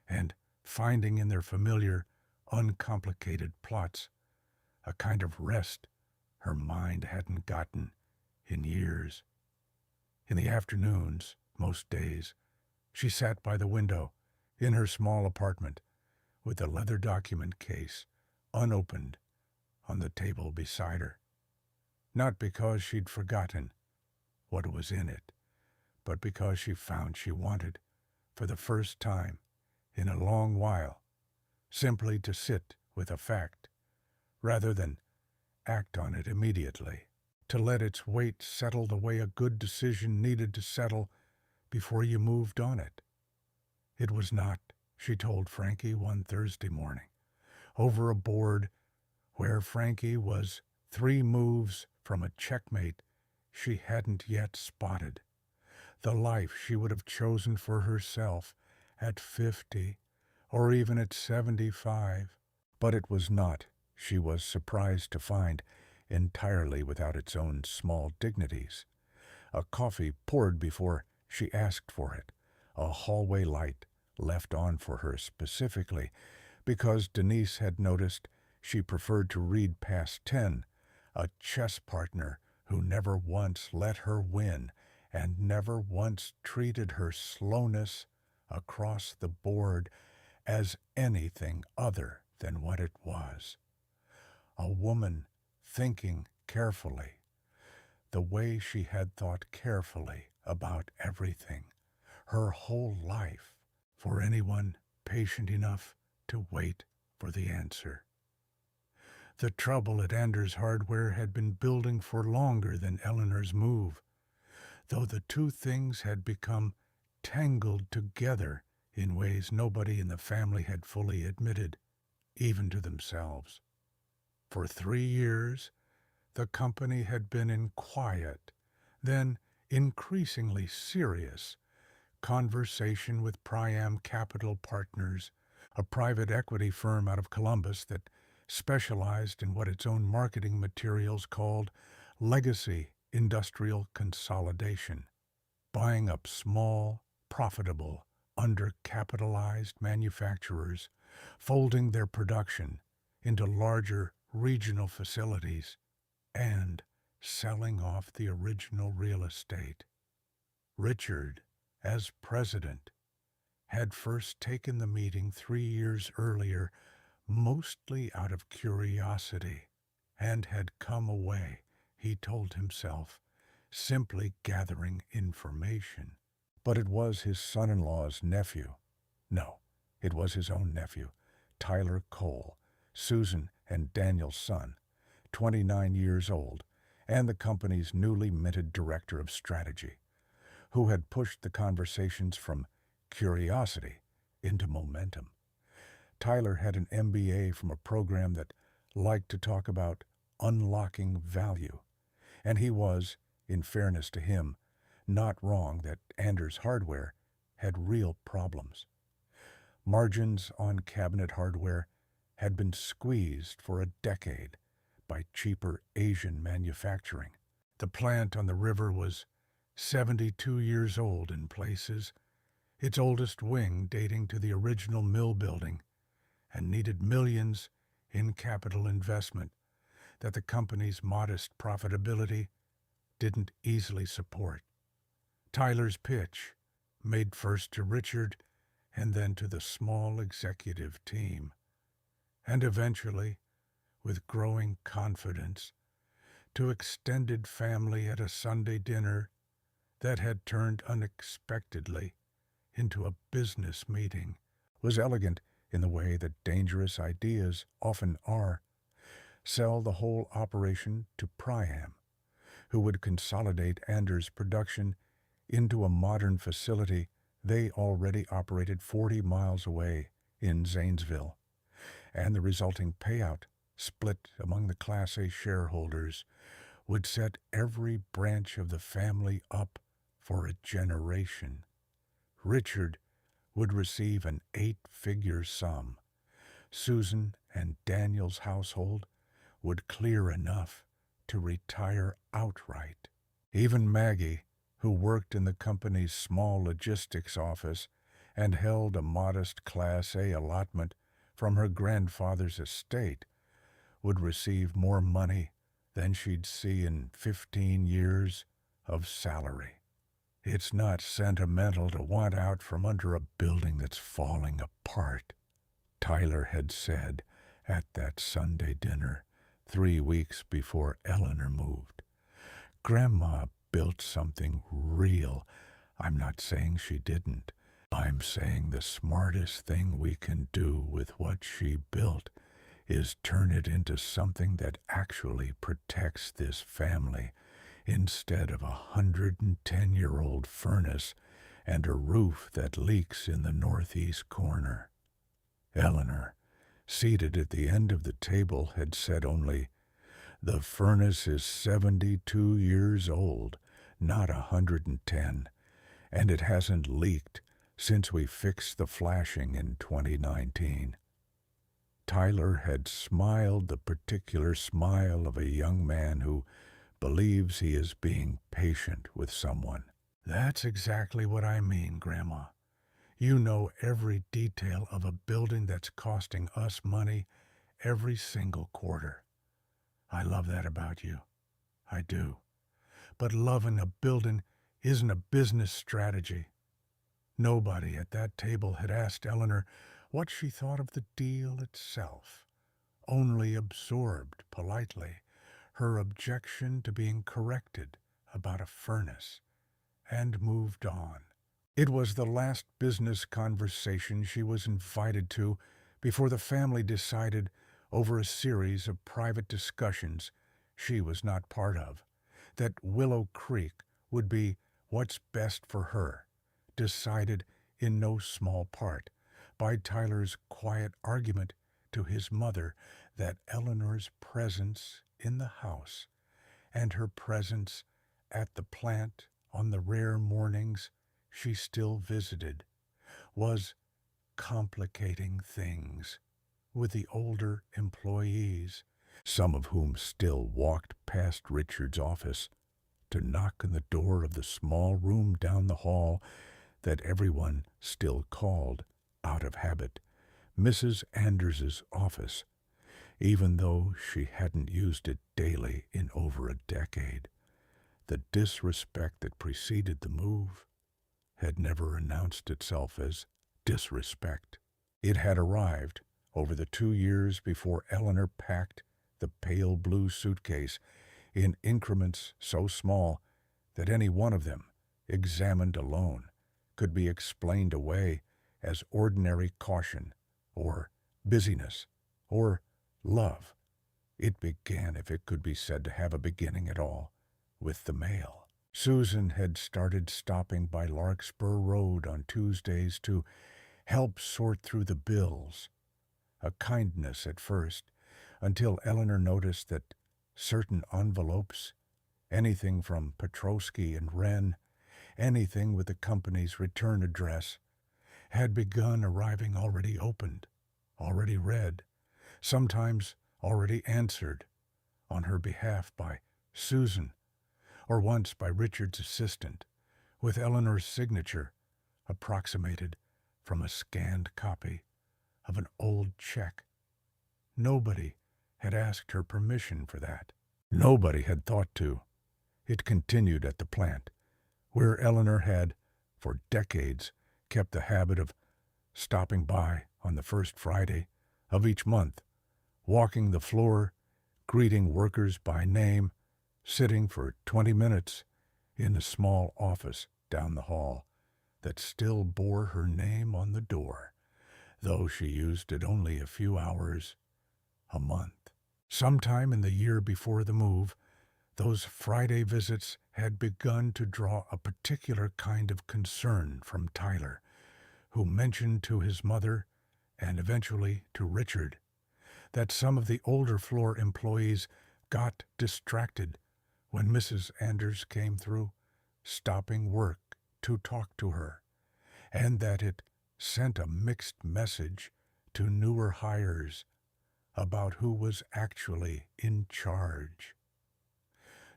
and finding in their familiar, uncomplicated plots a kind of rest her mind hadn't gotten in years. In the afternoons, most days, she sat by the window in her small apartment with the leather document case, unopened, on the table beside her. Not because she'd forgotten what was in it, but because she found she wanted, for the first time in a long while, simply to sit with a fact, rather than act on it immediately, to let its weight settle the way a good decision needed to settle before you moved on it. It was not, she told Frankie one Thursday morning, over a board where Frankie was 3 moves from a checkmate she hadn't yet spotted, the life she would have chosen for herself at 50 or even at 75. But it was not, she was surprised to find, entirely without its own small dignities. A coffee poured before she asked for it, a hallway light left on for her specifically because Denise had noticed she preferred to read past 10, a chess partner who never once let her win and never once treated her slowness across the board as anything other than what it was. A woman thinking carefully, the way she had thought carefully about everything, her whole life, for anyone patient enough to wait for the answer. The trouble at Anders Hardware had been building for longer than Eleanor's move, though the two things had become tangled together in ways nobody in the family had fully admitted, even to themselves. For 3 years, the company had been in quiet, then increasingly serious, conversation with Priam Capital Partners, a private equity firm out of Columbus that specialized in what its own marketing materials called legacy industrial consolidation, buying up small, profitable, undercapitalized manufacturers, folding their production into larger regional facilities, and selling off the original real estate. Richard, as president, had first taken the meeting 3 years earlier, mostly out of curiosity, and had come away, he told himself, simply gathering information. But it was his son-in-law's nephew. No, it was his own nephew, Tyler Cole, Susan and Daniel's son, 29 years old, and the company's newly minted director of strategy, who had pushed the conversations from curiosity into momentum. Tyler had an MBA from a program that liked to talk about unlocking value, and he was, in fairness to him, not wrong that Anders Hardware had real problems. Margins on cabinet hardware had been squeezed for a decade by cheaper Asian manufacturing. The plant on the river was 72 years old in places, its oldest wing dating to the original mill building, and needed millions in capital investment that the company's modest profitability didn't easily support. Tyler's pitch, made first to Richard and then to the small executive team, and eventually, with growing confidence, to extended family at a Sunday dinner that had turned unexpectedly into a business meeting, was elegant in the way that dangerous ideas often are. Sell the whole operation to Priam, who would consolidate Anders' production into a modern facility they already operated 40 miles away in Zanesville, and the resulting payout, split among the Class A shareholders, would set every branch of the family up for a generation. Richard would receive an 8-figure sum. Susan and Daniel's household would clear enough to retire outright. Even Maggie, who worked in the company's small logistics office and held a modest Class A allotment from her grandfather's estate, would receive more money than she'd see in 15 years of salary. It's not sentimental to want out from under a building that's falling apart, Tyler had said at that Sunday dinner 3 weeks before Eleanor moved. Grandma built something real. I'm not saying she didn't. I'm saying the smartest thing we can do with what she built is turn it into something that actually protects this family instead of a 110-year-old furnace and a roof that leaks in the northeast corner. Eleanor, seated at the end of the table, had said only, "The furnace is 72 years old, not 110, and it hasn't leaked since we fixed the flashing in 2019. Tyler had smiled the particular smile of a young man who believes he is being patient with someone. "That's exactly what I mean, Grandma. You know every detail of a building that's costing us money every single quarter. I love that about you. I do. But loving a building isn't a business strategy." Nobody at that table had asked Eleanor what she thought of the deal itself, only absorbed politely her objection to being corrected about a furnace, and moved on. It was the last business conversation she was invited to before the family decided, over a series of private discussions she was not part of, that Willow Creek would be what's best for her, decided in no small part by Tyler's quiet argument to his mother that Eleanor's presence in the house and her presence at the plant on the rare mornings she still visited was complicating things with the older employees, some of whom still walked past Richard's office to knock on the door of the small room down the hall that everyone still called, out of habit, Mrs. Anders's office, even though she hadn't used it daily in over a decade. The disrespect that preceded the move had never announced itself as disrespect. It had arrived over the 2 years before Eleanor packed the pale blue suitcase in increments so small that any one of them, examined alone, could be explained away as ordinary caution or busyness or love. It began, if it could be said to have a beginning at all, with the mail. Susan had started stopping by Larkspur Road on Tuesdays to help sort through the bills, a kindness at first, until Eleanor noticed that certain envelopes, anything from Petrosky and Wren, anything with the company's return address, had begun arriving already opened, already read, sometimes already answered on her behalf by Susan, or once by Richard's assistant, with Eleanor's signature approximated from a scanned copy of an old check. Nobody had asked her permission for that. Nobody had thought to. It continued at the plant, where Eleanor had, for decades, kept the habit of stopping by on the first Friday of each month, walking the floor, greeting workers by name, sitting for 20 minutes in the small office down the hall that still bore her name on the door, though she used it only a few hours a month. Sometime in the year before the move, those Friday visits had begun to draw a particular kind of concern from Tyler, who mentioned to his mother, and eventually to Richard, that some of the older floor employees got distracted when Mrs. Anders came through, stopping work to talk to her, and that it sent a mixed message to newer hires about who was actually in charge.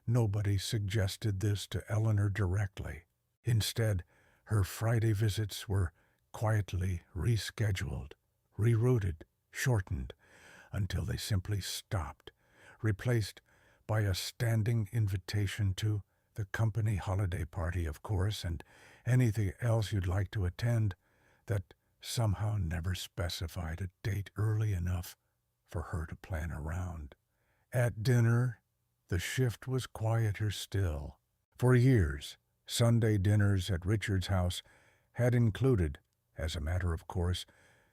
Nobody suggested this to Eleanor directly. Instead, her Friday visits were quietly rescheduled, rerouted, shortened, until they simply stopped, replaced by a standing invitation to the company holiday party, of course, and anything else you'd like to attend that somehow never specified a date early enough for her to plan around. At dinner, the shift was quieter still. For years, Sunday dinners at Richard's house had included, as a matter of course,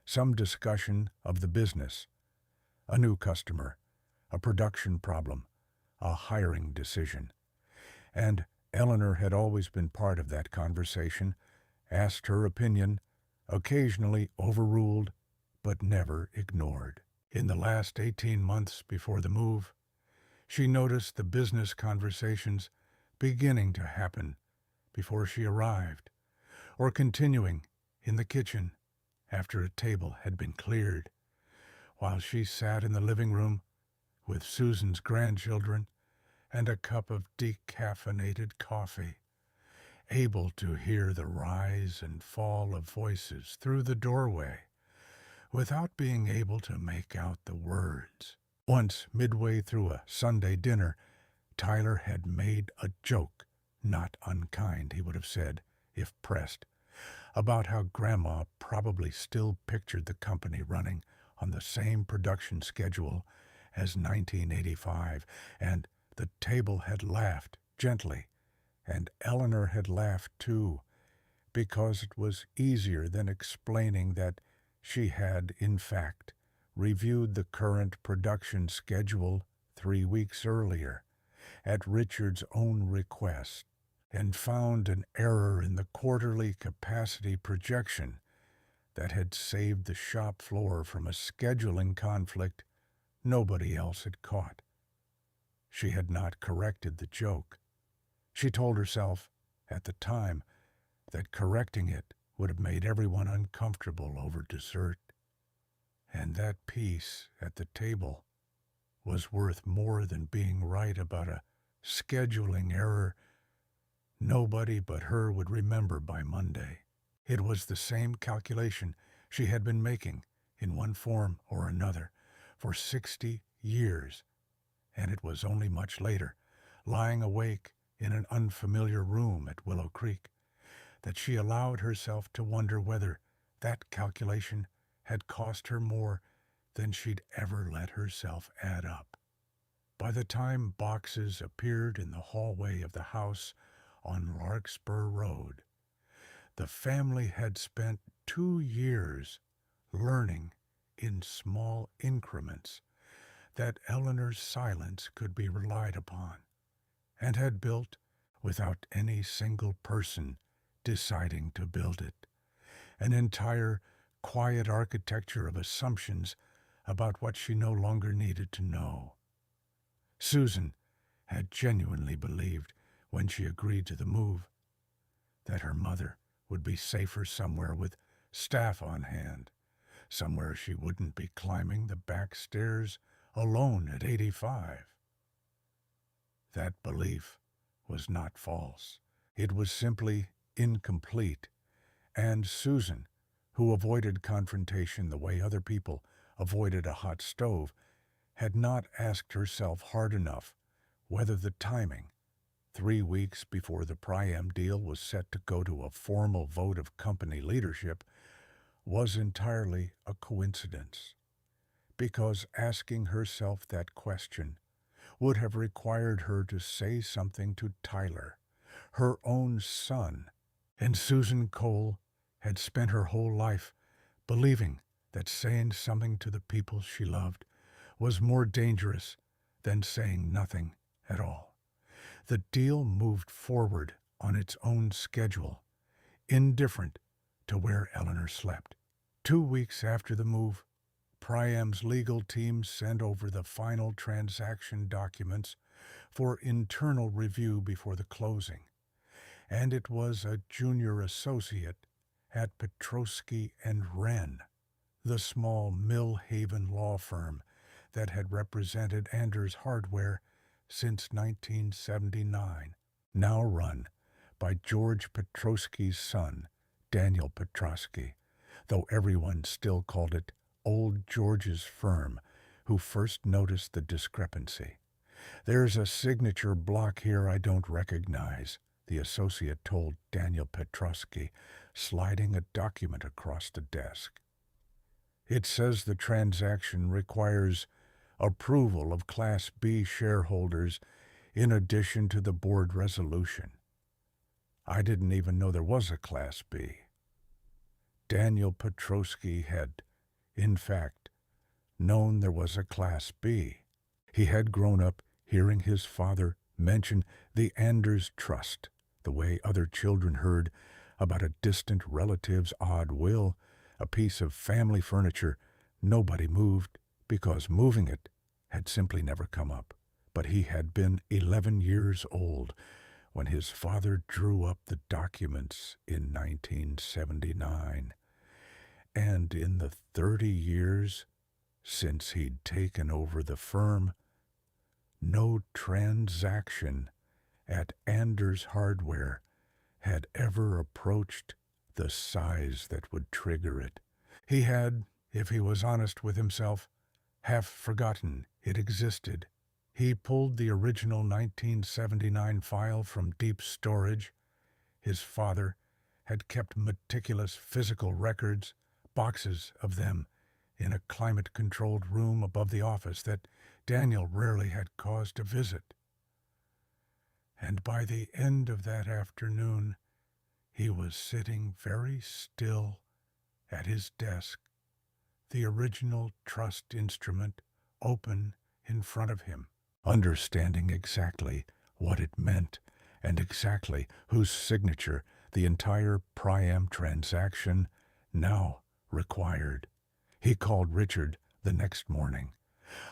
some discussion of the business, a new customer, a production problem, a hiring decision. And Eleanor had always been part of that conversation, asked her opinion, occasionally overruled, but never ignored. In the last 18 months before the move, she noticed the business conversations beginning to happen before she arrived, or continuing in the kitchen after a table had been cleared, while she sat in the living room with Susan's grandchildren and a cup of decaffeinated coffee, able to hear the rise and fall of voices through the doorway without being able to make out the words. Once, midway through a Sunday dinner, Tyler had made a joke, not unkind, he would have said, if pressed, about how Grandma probably still pictured the company running on the same production schedule as 1985, and the table had laughed gently, and Eleanor had laughed too, because it was easier than explaining that she had, in fact, reviewed the current production schedule 3 weeks earlier, at Richard's own request, and found an error in the quarterly capacity projection that had saved the shop floor from a scheduling conflict nobody else had caught. She had not corrected the joke. She told herself, at the time, that correcting it would have made everyone uncomfortable over dessert. And that peace at the table was worth more than being right about a scheduling error nobody but her would remember by Monday. It was the same calculation she had been making, in one form or another, for 60 years, and it was only much later, lying awake in an unfamiliar room at Willow Creek, that she allowed herself to wonder whether that calculation had cost her more than she'd ever let herself add up. By the time boxes appeared in the hallway of the house on Larkspur Road, the family had spent 2 years learning in small increments that Eleanor's silence could be relied upon, and had built, without any single person deciding to build it, an entire quiet architecture of assumptions about what she no longer needed to know. Susan had genuinely believed, when she agreed to the move, that her mother would be safer somewhere with staff on hand, somewhere she wouldn't be climbing the back stairs alone at 85. That belief was not false. It was simply incomplete, and Susan, who avoided confrontation the way other people avoided a hot stove, had not asked herself hard enough whether the timing, 3 weeks before the Priam deal was set to go to a formal vote of company leadership, was entirely a coincidence, because asking herself that question would have required her to say something to Tyler, her own son, and Susan Cole had spent her whole life believing that saying something to the people she loved was more dangerous than saying nothing at all. The deal moved forward on its own schedule, indifferent to where Eleanor slept. 2 weeks after the move, Priam's legal team sent over the final transaction documents for internal review before the closing, and it was a junior associate at Petrosky and Wren, the small Mill Haven law firm that had represented Anders Hardware since 1979, now run by George Petrosky's son, Daniel Petrosky, though everyone still called it Old George's firm, who first noticed the discrepancy. "There's a signature block here I don't recognize," the associate told Daniel Petrosky, sliding a document across the desk. "It says the transaction requires approval of Class B shareholders in addition to the board resolution. I didn't even know there was a Class B." Daniel Petrosky had, in fact, known there was a Class B. He had grown up hearing his father mention the Anders Trust, the way other children heard about a distant relative's odd will, a piece of family furniture nobody moved because moving it had simply never come up. But he had been 11 years old when his father drew up the documents in 1979. And in the 30 years since he'd taken over the firm, no transaction at Anders Hardware had ever approached the size that would trigger it. He had, if he was honest with himself, half forgotten it existed. He pulled the original 1979 file from deep storage. His father had kept meticulous physical records, boxes of them, in a climate-controlled room above the office that Daniel rarely had cause to visit. And by the end of that afternoon, he was sitting very still at his desk, the original trust instrument open in front of him, understanding exactly what it meant and exactly whose signature the entire Priam transaction now required. He called Richard the next morning.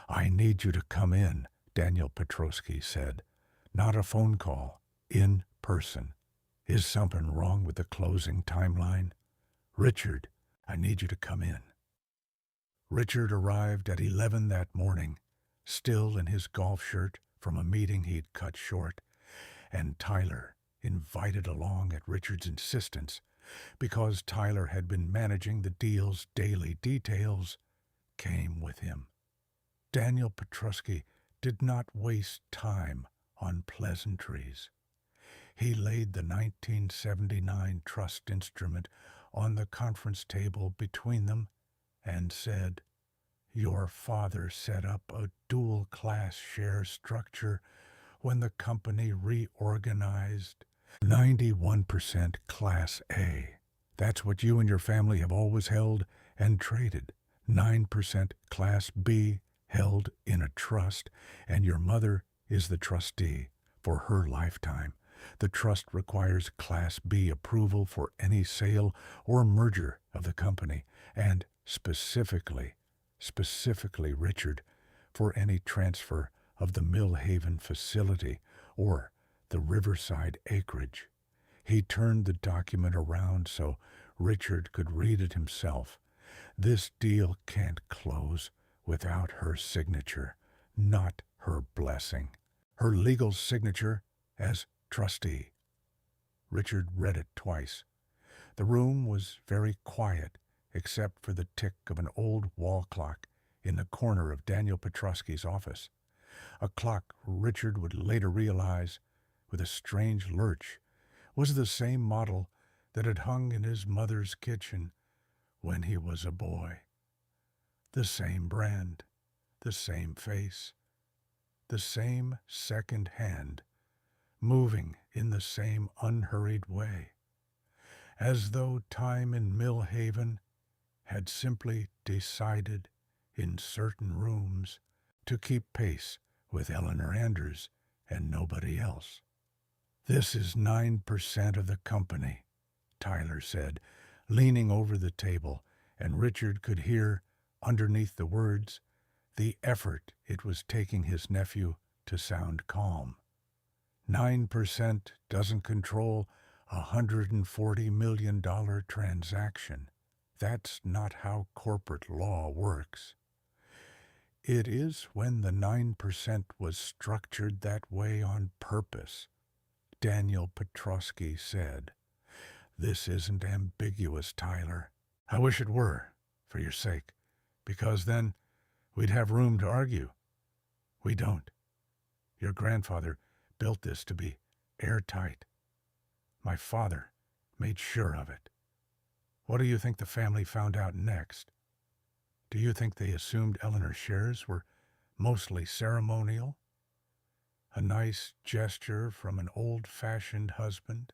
"I need you to come in," Daniel Petrosky said. "Not a phone call, in person." Is something wrong with the closing timeline? Richard, I need you to come in. Richard arrived at 11 that morning, still in his golf shirt from a meeting he'd cut short, and Tyler, invited along at Richard's insistence, because Tyler had been managing the deal's daily details, came with him. Daniel Petrusky did not waste time on pleasantries. He laid the 1979 trust instrument on the conference table between them and said, "Your father set up a dual-class share structure when the company reorganized. 91% Class A. That's what you and your family have always held and traded. 9% Class B held in a trust, and your mother is the trustee for her lifetime. The trust requires Class B approval for any sale or merger of the company, and specifically, Richard, for any transfer of the Millhaven facility or the Riverside acreage." He turned the document around so Richard could read it himself. "This deal can't close without her signature, not her blessing. Her legal signature as trustee." Richard read it twice. The room was very quiet, except for the tick of an old wall clock in the corner of Daniel Petrusky's office. A clock Richard would later realize, with a strange lurch, was the same model that had hung in his mother's kitchen when he was a boy. The same brand, the same face, the same second hand, moving in the same unhurried way, as though time in Millhaven had simply decided in certain rooms to keep pace with Eleanor Anders and nobody else. "This is 9% of the company," Tyler said, leaning over the table, and Richard could hear, underneath the words, the effort it was taking his nephew to sound calm. 9% doesn't control a $140 million transaction. That's not how corporate law works. It is when the 9% was structured that way on purpose, Daniel Petrusky said. "This isn't ambiguous, Tyler. I wish it were, for your sake, because then we'd have room to argue. We don't. Your grandfather built this to be airtight. My father made sure of it. What do you think the family found out next? Do you think they assumed Eleanor's shares were mostly ceremonial? A nice gesture from an old-fashioned husband?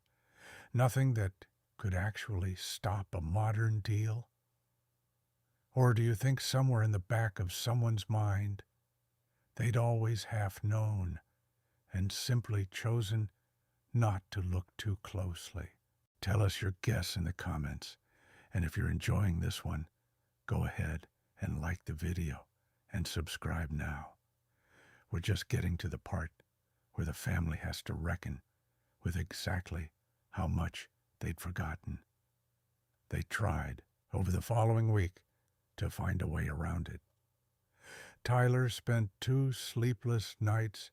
Nothing that could actually stop a modern deal? Or do you think somewhere in the back of someone's mind they'd always half known and simply chosen not to look too closely? Tell us your guess in the comments, and if you're enjoying this one, go ahead and like the video and subscribe now. We're just getting to the part where the family has to reckon with exactly how much they'd forgotten. They tried over the following week to find a way around it. Tyler spent 2 sleepless nights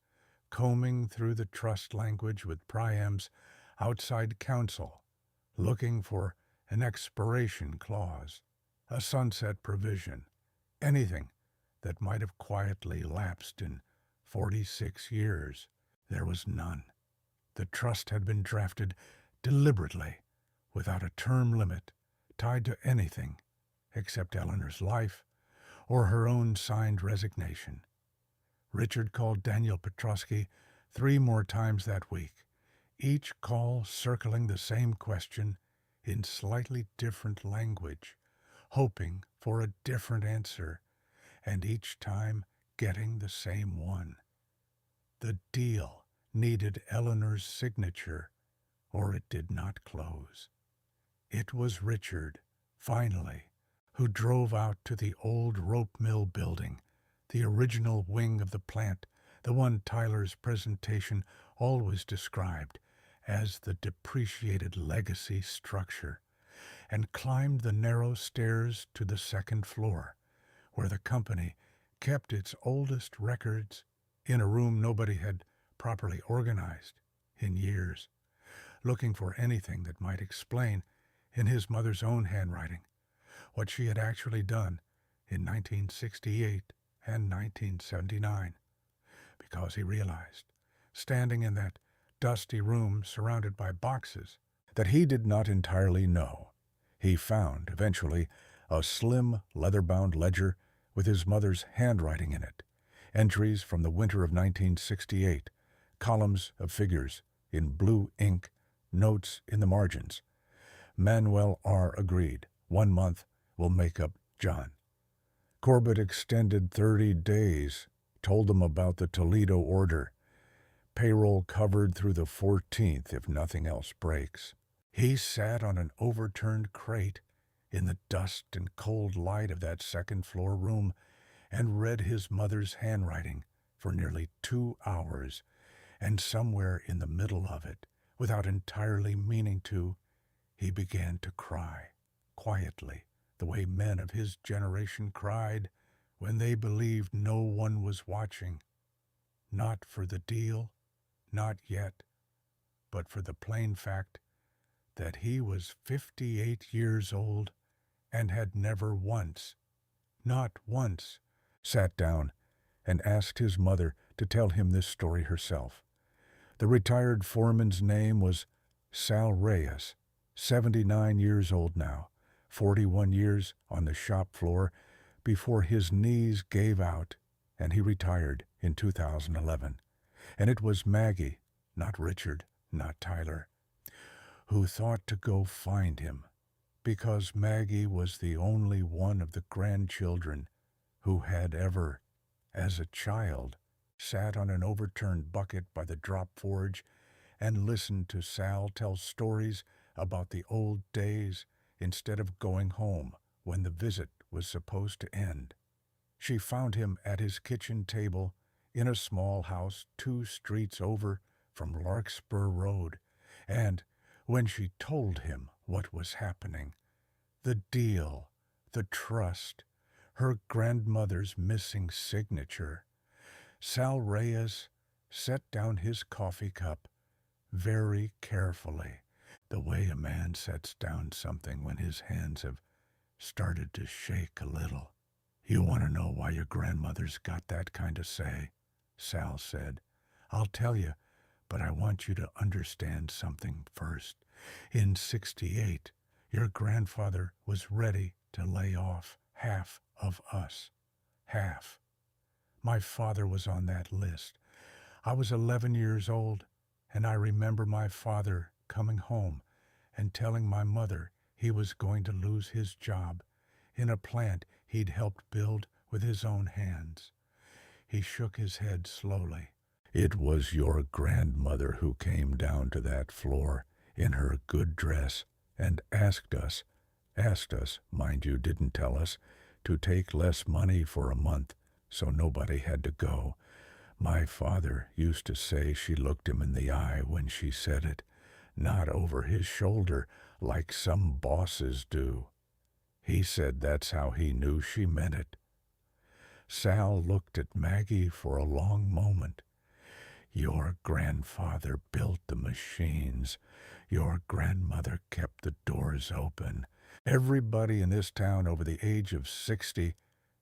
combing through the trust language with Priam's outside counsel, looking for an expiration clause, a sunset provision, anything that might have quietly lapsed in 46 years. There was none. The trust had been drafted deliberately, without a term limit tied to anything except Eleanor's life or her own signed resignation. Richard called Daniel Petrusky 3 more times that week, each call circling the same question in slightly different language, hoping for a different answer, and each time getting the same one. The deal needed Eleanor's signature, or it did not close. It was Richard, finally, who drove out to the old rope mill building, the original wing of the plant, the one Tyler's presentation always described as the depreciated legacy structure and climbed the narrow stairs to the second floor, where the company kept its oldest records in a room nobody had properly organized in years, looking for anything that might explain, in his mother's own handwriting, what she had actually done in 1968 and 1979, because he realized, standing in that dusty room surrounded by boxes, that he did not entirely know. He found, eventually, a slim, leather-bound ledger with his mother's handwriting in it, entries from the winter of 1968, columns of figures in blue ink, notes in the margins. Manuel R. agreed. 1 month will make up John. Corbett extended 30 days, told them about the Toledo order. Payroll covered through the 14th if nothing else breaks. He sat on an overturned crate in the dust and cold light of that second-floor room and read his mother's handwriting for nearly 2 hours, and somewhere in the middle of it, without entirely meaning to, he began to cry, quietly, the way men of his generation cried when they believed no one was watching. Not for the deal, not yet, but for the plain fact that he was 58 years old and had never once, not once, sat down and asked his mother to tell him this story herself. The retired foreman's name was Sal Reyes, 79 years old now, 41 years on the shop floor before his knees gave out and he retired in 2011. And it was Maggie, not Richard, not Tyler, who thought to go find him, because Maggie was the only one of the grandchildren who had ever, as a child, sat on an overturned bucket by the drop forge and listened to Sal tell stories about the old days instead of going home when the visit was supposed to end. She found him at his kitchen table in a small house 2 streets over from Larkspur Road, and when she told him what was happening, the deal, the trust, her grandmother's missing signature, Sal Reyes set down his coffee cup very carefully, the way a man sets down something when his hands have started to shake a little. "You want to know why your grandmother's got that kind of say?" Sal said. "I'll tell you, but I want you to understand something first. In 68, your grandfather was ready to lay off half of us. Half. My father was on that list. I was 11 years old, and I remember my father coming home and telling my mother he was going to lose his job in a plant he'd helped build with his own hands." He shook his head slowly. "It was your grandmother who came down to that floor in her good dress and asked us, mind you, didn't tell us, to take less money for a month so nobody had to go. My father used to say she looked him in the eye when she said it, not over his shoulder like some bosses do. He said that's how he knew she meant it." Sal looked at Maggie for a long moment. "Your grandfather built the machines. Your grandmother kept the doors open. Everybody in this town over the age of 60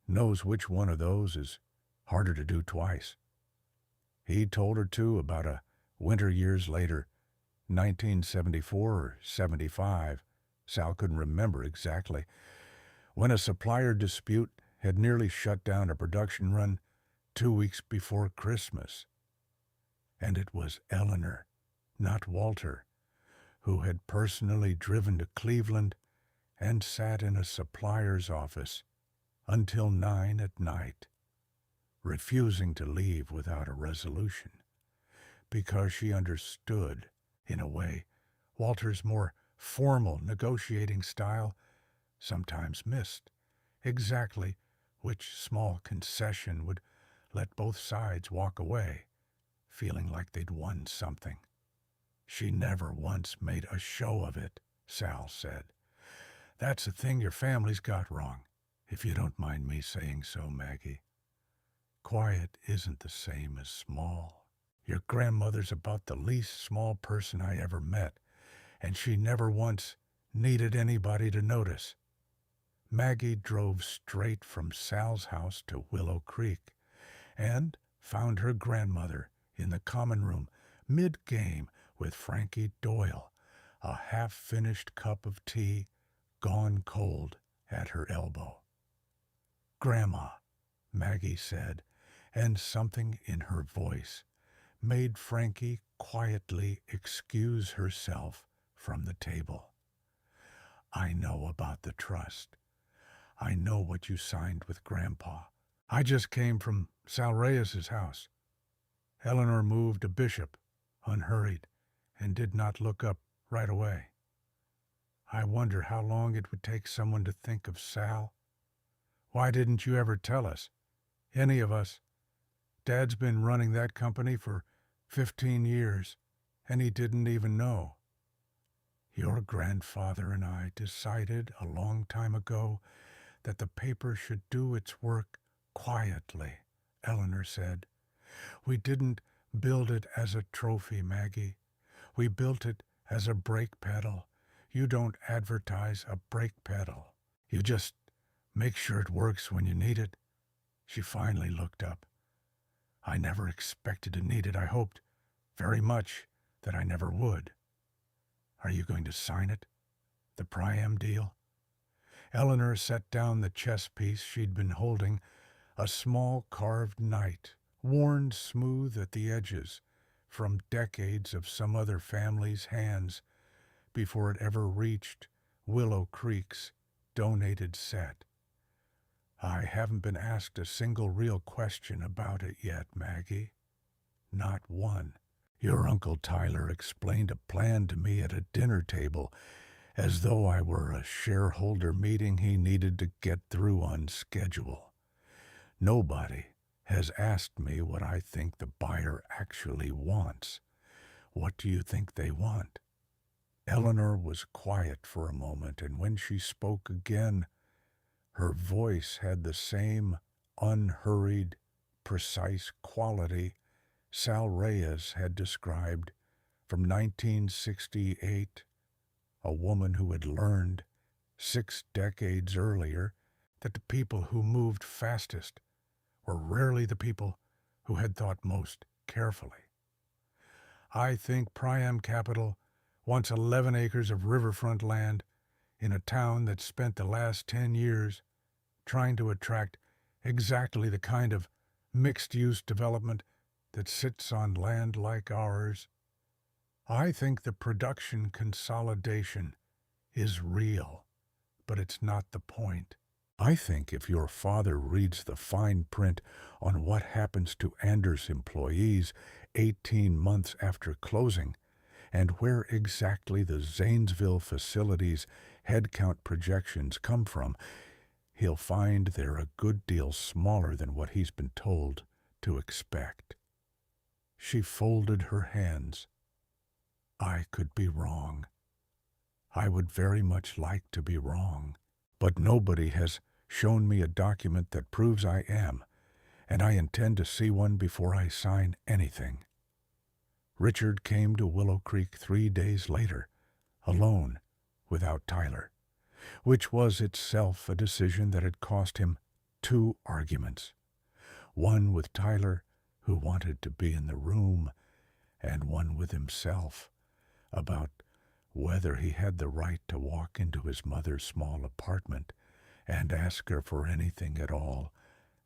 knows which one of those is harder to do twice." He told her, too, about a winter years later, 1974 or 75, Sal couldn't remember exactly, when a supplier dispute had nearly shut down a production run 2 weeks before Christmas. And it was Eleanor, not Walter, who had personally driven to Cleveland and sat in a supplier's office until 9 at night, refusing to leave without a resolution, because she understood, in a way, Walter's more formal negotiating style sometimes missed exactly which small concession would let both sides walk away, feeling like they'd won something. She never once made a show of it, Sal said. That's the thing your family's got wrong, if you don't mind me saying so, Maggie. Quiet isn't the same as small. Your grandmother's about the least small person I ever met, and she never once needed anybody to notice. Maggie drove straight from Sal's house to Willow Creek and found her grandmother in the common room, mid-game with Frankie Doyle, a half-finished cup of tea gone cold at her elbow. "Grandma," Maggie said, and something in her voice made Frankie quietly excuse herself from the table. "I know about the trust. I know what you signed with Grandpa. I just came from Sal Reyes's house." Eleanor moved a bishop, unhurried, and did not look up right away. "I wonder how long it would take someone to think of Sal. Why didn't you ever tell us? Any of us? Dad's been running that company for 15 years, and he didn't even know." "Your grandfather and I decided a long time ago that the paper should do its work quietly," Eleanor said. "We didn't build it as a trophy, Maggie. We built it as a brake pedal. You don't advertise a brake pedal. You just make sure it works when you need it." She finally looked up. "I never expected to need it. I hoped very much that I never would. Are you going to sign it? The Priam deal?" Eleanor set down the chess piece she'd been holding, a small carved knight, worn smooth at the edges from decades of some other family's hands before it ever reached Willow Creek's donated set. "I haven't been asked a single real question about it yet, Maggie. Not one. Your Uncle Tyler explained a plan to me at a dinner table as though I were a shareholder meeting he needed to get through on schedule. Nobody has asked me what I think the buyer actually wants. What do you think they want?" Eleanor was quiet for a moment, and when she spoke again, her voice had the same unhurried, precise quality Sal Reyes had described from 1968, a woman who had learned 6 decades earlier that the people who moved fastest were rarely the people who had thought most carefully. "I think Priam Capital wants 11 acres of riverfront land in a town that spent the last 10 years trying to attract exactly the kind of mixed-use development that sits on land like ours. I think the production consolidation is real, but it's not the point. I think if your father reads the fine print on what happens to Anders employees 18 months after closing, and where exactly the Zanesville facility's headcount projections come from, he'll find they're a good deal smaller than what he's been told to expect." She folded her hands. "I could be wrong. I would very much like to be wrong, but nobody has shown me a document that proves I am, and I intend to see one before I sign anything." Richard came to Willow Creek 3 days later, alone, without Tyler, which was itself a decision that had cost him 2 arguments, one with Tyler, who wanted to be in the room, and one with himself, about whether he had the right to walk into his mother's small apartment and ask her for anything at all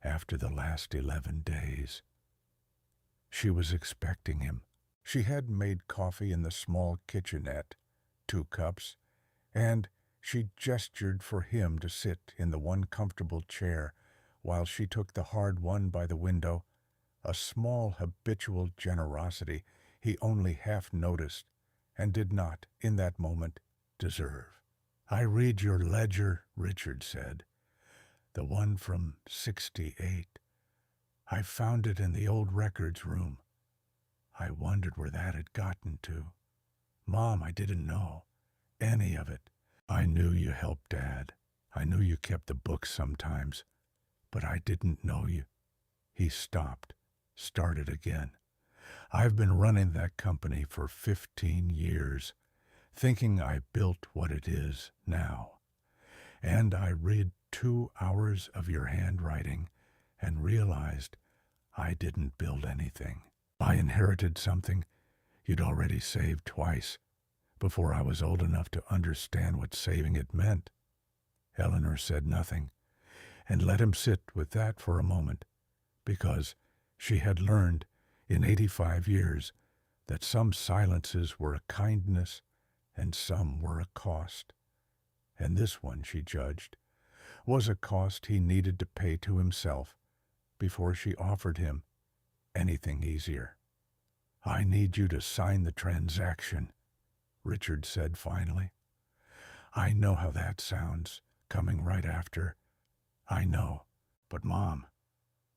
after the last 11 days. She was expecting him. She had made coffee in the small kitchenette, 2 cups, and she gestured for him to sit in the one comfortable chair while she took the hard one by the window, a small habitual generosity he only half noticed and did not, in that moment, deserve. "I read your ledger," Richard said, "the one from 68. I found it in the old records room. I wondered where that had gotten to." Mom, I didn't know any of it. I knew you helped Dad. I knew you kept the books sometimes, but I didn't know you. He stopped, started again. I've been running that company for 15 years, thinking I built what it is now. And I read 2 hours of your handwriting and realized I didn't build anything. I inherited something you'd already saved twice before I was old enough to understand what saving it meant. Eleanor said nothing and let him sit with that for a moment, because she had learned in 85 years that some silences were a kindness and some were a cost. And this one, she judged, was a cost he needed to pay to himself before she offered him anything easier. I need you to sign the transaction, Richard said finally. I know how that sounds, coming right after. I know. But Mom,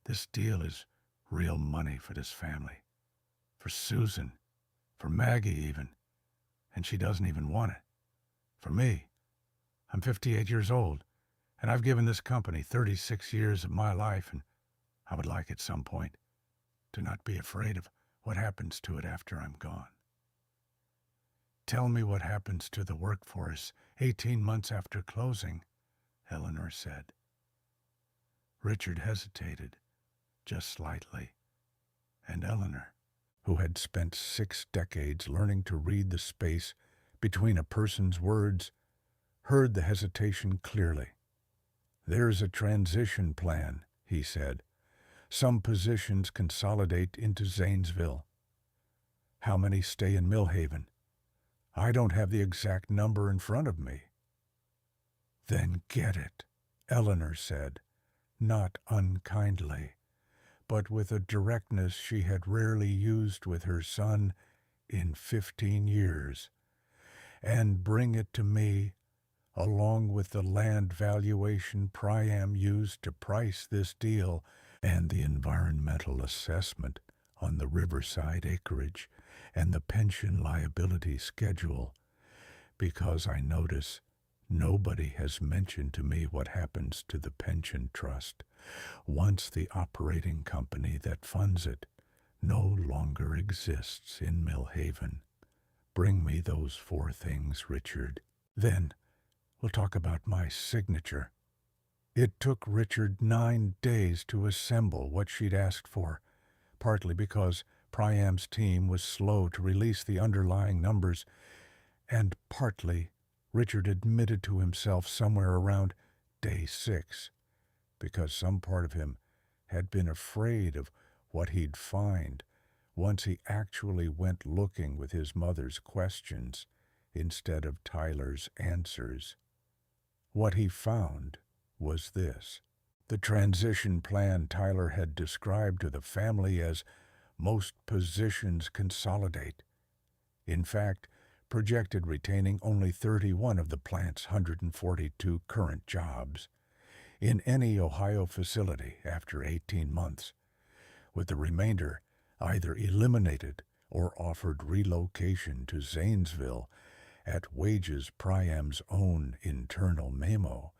this deal is real money for this family. For Susan. For Maggie even. And she doesn't even want it. For me. I'm 58 years old, and I've given this company 36 years of my life, and I would like at some point to not be afraid of what happens to it after I'm gone. Tell me what happens to the workforce 18 months after closing, Eleanor said. Richard hesitated, just slightly, and Eleanor, who had spent 6 decades learning to read the space between a person's words, heard the hesitation clearly. There's a transition plan, he said. Some positions consolidate into Zanesville. How many stay in Millhaven? I don't have the exact number in front of me. Then get it, Eleanor said, not unkindly, but with a directness she had rarely used with her son in 15 years. And bring it to me, along with the land valuation Priam used to price this deal and the environmental assessment on the riverside acreage and the pension liability schedule, because I notice nobody has mentioned to me what happens to the pension trust once the operating company that funds it no longer exists in Millhaven. Bring me those 4 things, Richard. Then we'll talk about my signature. It took Richard 9 days to assemble what she'd asked for, partly because Priam's team was slow to release the underlying numbers, and partly, Richard admitted to himself somewhere around day 6, because some part of him had been afraid of what he'd find once he actually went looking with his mother's questions instead of Tyler's answers. What he found was this. The transition plan Tyler had described to the family as most positions consolidate. In fact, projected retaining only 31 of the plant's 142 current jobs in any Ohio facility after 18 months, with the remainder either eliminated or offered relocation to Zanesville at wages Priam's own internal memo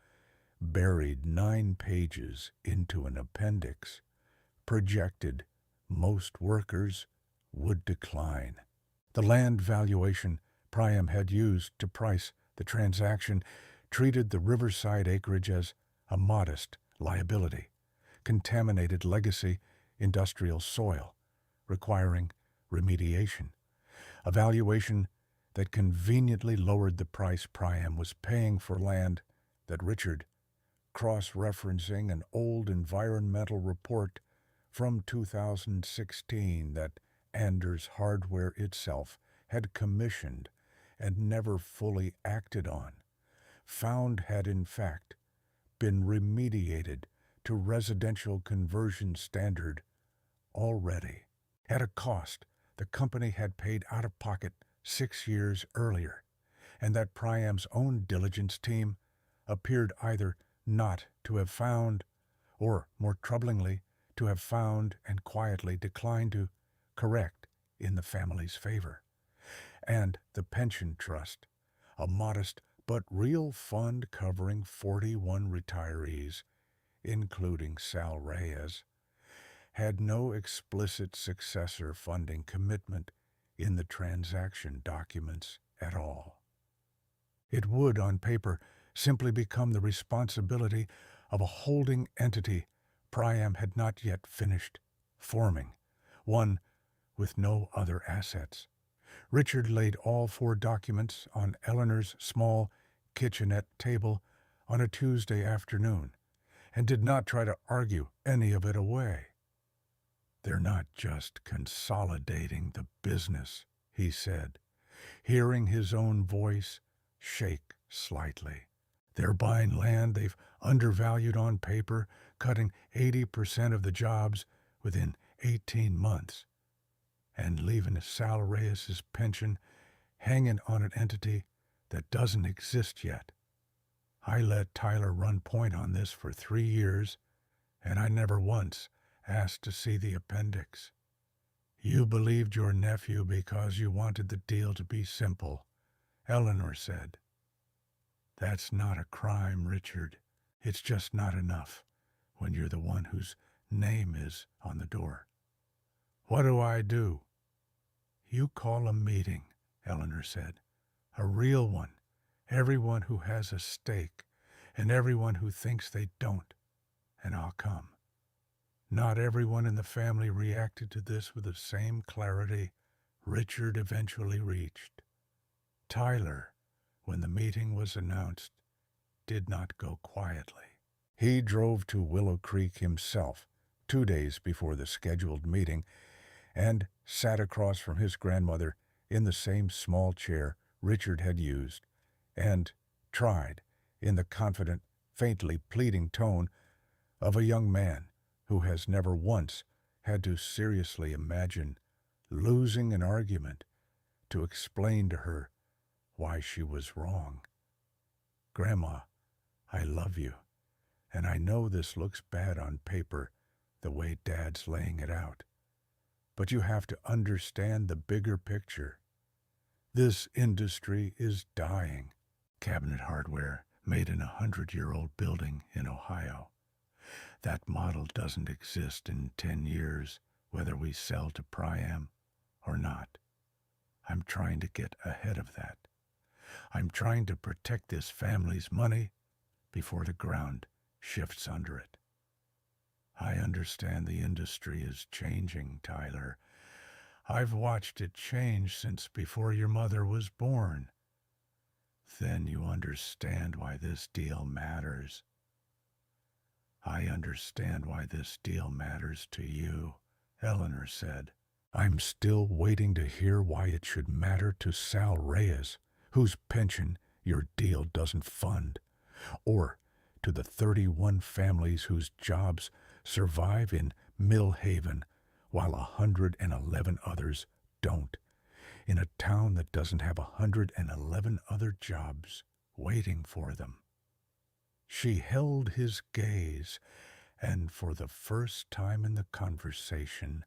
buried 9 pages into an appendix, projected most workers would decline. The land valuation Priam had used to price the transaction treated the riverside acreage as a modest liability, contaminated legacy industrial soil, requiring remediation, a valuation that conveniently lowered the price Priam was paying for land that Richard, cross-referencing an old environmental report from 2016 that Anders Hardware itself had commissioned and never fully acted on, found had in fact been remediated to residential conversion standard already, at a cost the company had paid out of pocket 6 years earlier, and that Priam's own diligence team appeared either not to have found, or, more troublingly, to have found and quietly declined to correct in the family's favor. and the pension trust, a modest but real fund covering 41 retirees, including Sal Reyes, had no explicit successor funding commitment in the transaction documents at all. It would, on paper, simply become the responsibility of a holding entity Priam had not yet finished forming, one with no other assets. Richard laid all 4 documents on Eleanor's small kitchenette table on a Tuesday afternoon and did not try to argue any of it away. "They're not just consolidating the business," he said, hearing his own voice shake slightly. "They're buying land they've undervalued on paper, cutting 80% of the jobs within 18 months, and leaving Sal Reyes' pension hanging on an entity that doesn't exist yet. I let Tyler run point on this for 3 years, and I never once asked to see the appendix. You believed your nephew because you wanted the deal to be simple," Eleanor said. "That's not a crime, Richard. It's just not enough when you're the one whose name is on the door. What do I do?" "You call a meeting," Eleanor said. "A real one. Everyone who has a stake, and everyone who thinks they don't, and I'll come." Not everyone in the family reacted to this with the same clarity Richard eventually reached. Tyler, when the meeting was announced, did not go quietly. He drove to Willow Creek himself 2 days before the scheduled meeting and sat across from his grandmother in the same small chair Richard had used and tried, in the confident, faintly pleading tone of a young man who has never once had to seriously imagine losing an argument, to explain to her why she was wrong. "Grandma, I love you, and I know this looks bad on paper, the way Dad's laying it out. But you have to understand the bigger picture. This industry is dying. Cabinet hardware made in a 100-year-old building in Ohio. That model doesn't exist in 10 years, whether we sell to Priam or not. I'm trying to get ahead of that. I'm trying to protect this family's money before the ground shifts under it. I understand the industry is changing, Tyler. I've watched it change since before your mother was born. Then you understand why this deal matters. I understand why this deal matters to you," Eleanor said. "I'm still waiting to hear why it should matter to Sal Reyes, whose pension your deal doesn't fund, or to the 31 families whose jobs survive in Mill Haven while 111 others don't, in a town that doesn't have 111 other jobs waiting for them." She held his gaze, and for the first time in the conversation,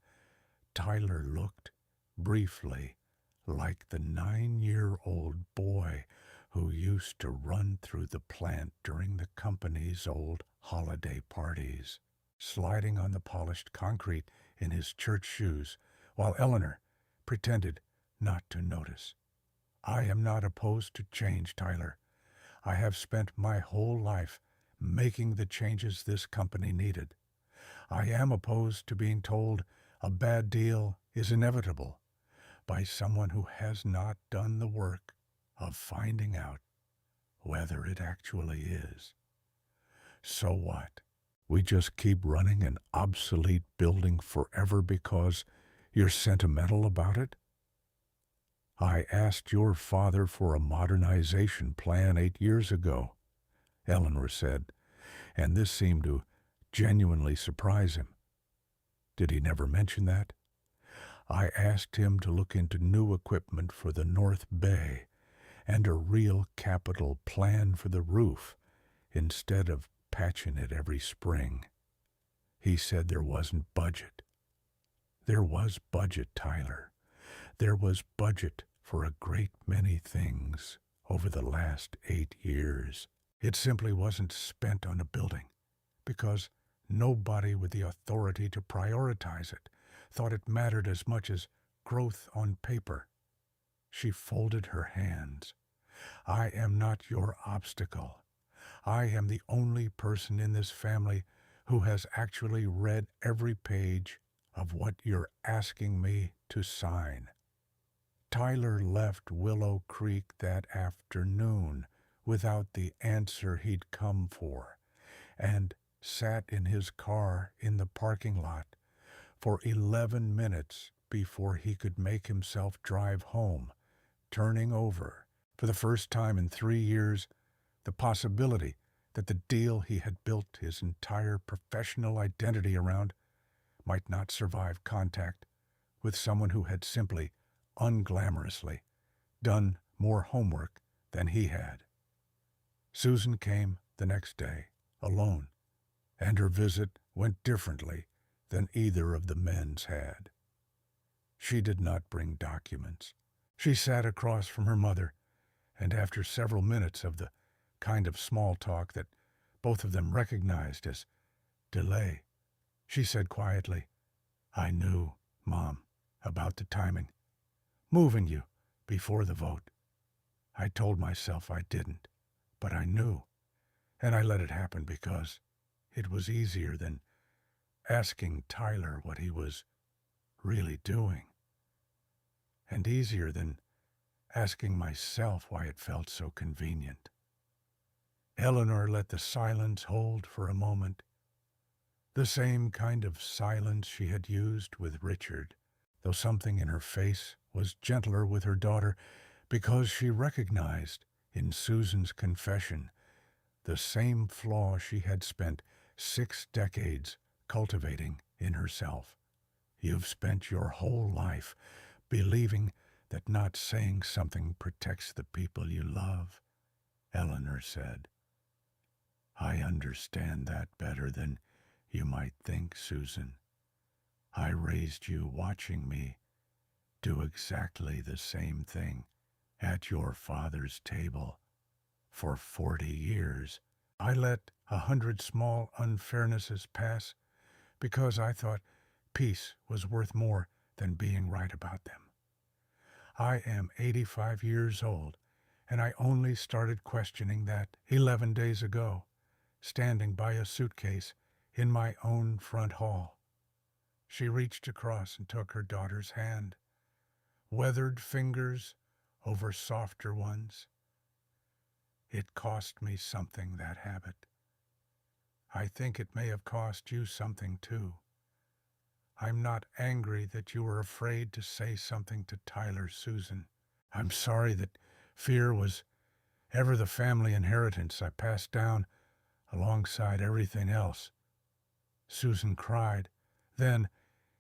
Tyler looked, briefly, like the 9-year-old boy who used to run through the plant during the company's old holiday parties, sliding on the polished concrete in his church shoes, while Eleanor pretended not to notice. "I am not opposed to change, Tyler. I have spent my whole life making the changes this company needed. I am opposed to being told a bad deal is inevitable by someone who has not done the work of finding out whether it actually is. So what? We just keep running an obsolete building forever because you're sentimental about it? I asked your father for a modernization plan 8 years ago," Eleanor said, and this seemed to genuinely surprise him. "Did he never mention that? I asked him to look into new equipment for the North Bay and a real capital plan for the roof instead of patching it every spring. He said there wasn't budget. There was budget, Tyler. There was budget for a great many things over the last 8 years. It simply wasn't spent on a building, because nobody with the authority to prioritize it thought it mattered as much as growth on paper. She folded her hands. I am not your obstacle. I am the only person in this family who has actually read every page of what you're asking me to sign. Tyler left Willow Creek that afternoon without the answer he'd come for, and sat in his car in the parking lot for 11 minutes before he could make himself drive home, turning over, for the first time in 3 years, the possibility that the deal he had built his entire professional identity around might not survive contact with someone who had simply, unglamorously, done more homework than he had. Susan came the next day, alone, and her visit went differently than either of the men's had. She did not bring documents. She sat across from her mother, and after several minutes of the kind of small talk that both of them recognized as delay, she said quietly, "I knew, Mom, about the timing. Moving you before the vote. I told myself I didn't, but I knew, and I let it happen because it was easier than asking Tyler what he was really doing, and easier than asking myself why it felt so convenient." Eleanor let the silence hold for a moment, the same kind of silence she had used with Richard, though something in her face was gentler with her daughter because she recognized in Susan's confession the same flaw she had spent 6 decades cultivating in herself. "You've spent your whole life believing that not saying something protects the people you love," Eleanor said. "I understand that better than you might think, Susan. I raised you watching me do exactly the same thing at your father's table for 40 years. I let 100 small unfairnesses pass because I thought peace was worth more than being right about them. I am 85 years old, and I only started questioning that 11 days ago, standing by a suitcase in my own front hall." She reached across and took her daughter's hand, weathered fingers over softer ones. "It cost me something, that habit. I think it may have cost you something too. I'm not angry that you were afraid to say something to Tyler, Susan. I'm sorry that fear was ever the family inheritance I passed down alongside everything else." Susan cried, then,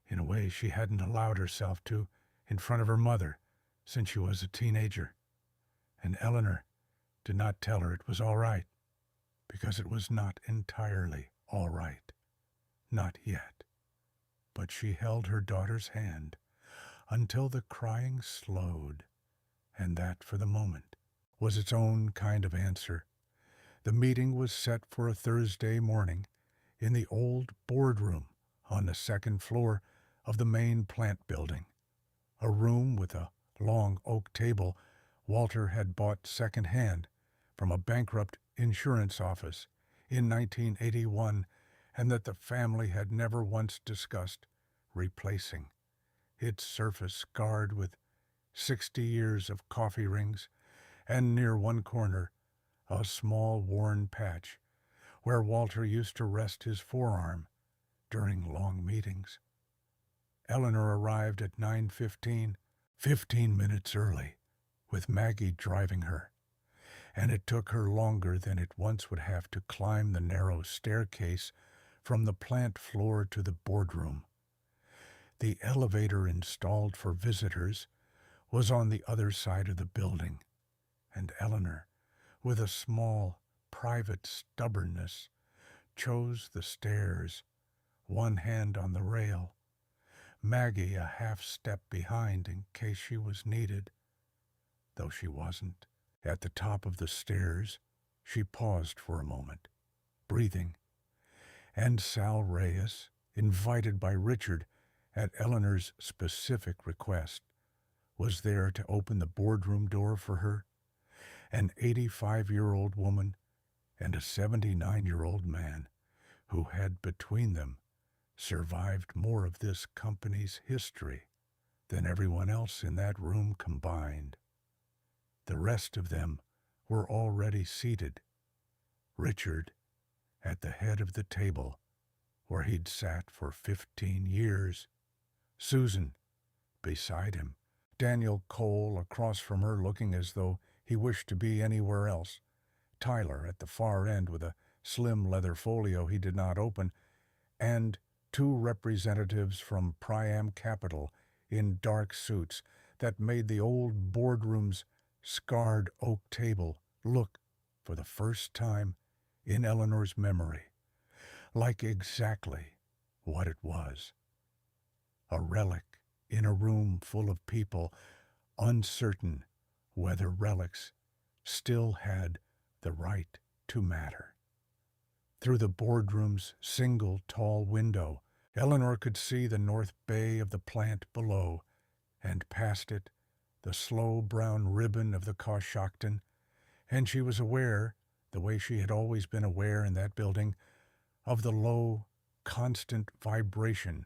in a way she hadn't allowed herself to, in front of her mother since she was a teenager. And Eleanor did not tell her it was all right, because it was not entirely all right. Not yet. But she held her daughter's hand until the crying slowed, and that, for the moment, was its own kind of answer. The meeting was set for a Thursday morning in the old boardroom on the second floor of the main plant building, a room with a long oak table Walter had bought second-hand from a bankrupt insurance office in 1981, and that the family had never once discussed replacing, its surface scarred with 60 years of coffee rings, and near one corner a small worn patch where Walter used to rest his forearm during long meetings. Eleanor arrived at 9:15, 15 minutes early, with Maggie driving her, and it took her longer than it once would have to climb the narrow staircase from the plant floor to the boardroom. The elevator installed for visitors was on the other side of the building, and Eleanor, with a small, private stubbornness, chose the stairs, one hand on the rail, Maggie a half step behind in case she was needed. though she wasn't. At the top of the stairs, she paused for a moment, breathing, and Sal Reyes, invited by Richard at Eleanor's specific request, was there to open the boardroom door for her, an 85-year-old woman and a 79-year-old man who had between them survived more of this company's history than everyone else in that room combined. The rest of them were already seated. Richard at the head of the table, where he'd sat for 15 years. Susan beside him. Daniel Cole across from her looking as though he wished to be anywhere else. Tyler at the far end with a slim leather folio he did not open, and two representatives from Priam Capital in dark suits that made the old boardroom's scarred oak table look, for the first time in Eleanor's memory, like exactly what it was. A relic in a room full of people, uncertain whether relics still had the right to matter. Through the boardroom's single tall window, Eleanor could see the north bay of the plant below, and past it, the slow brown ribbon of the Coshocton, and she was aware, the way she had always been aware in that building, of the low, constant vibration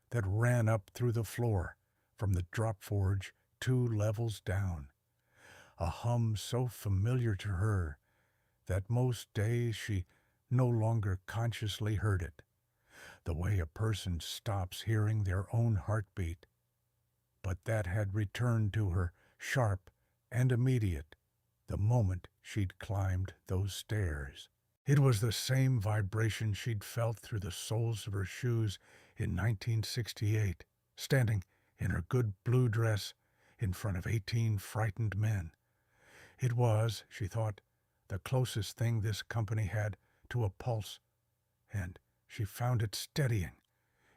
that ran up through the floor from the drop forge 2 levels down, a hum so familiar to her that most days she no longer consciously heard it, the way a person stops hearing their own heartbeat. But that had returned to her, sharp and immediate, the moment she'd climbed those stairs. It was the same vibration she'd felt through the soles of her shoes in 1968, standing in her good blue dress in front of 18 frightened men. It was, she thought, the closest thing this company had to a pulse, and she found it steadying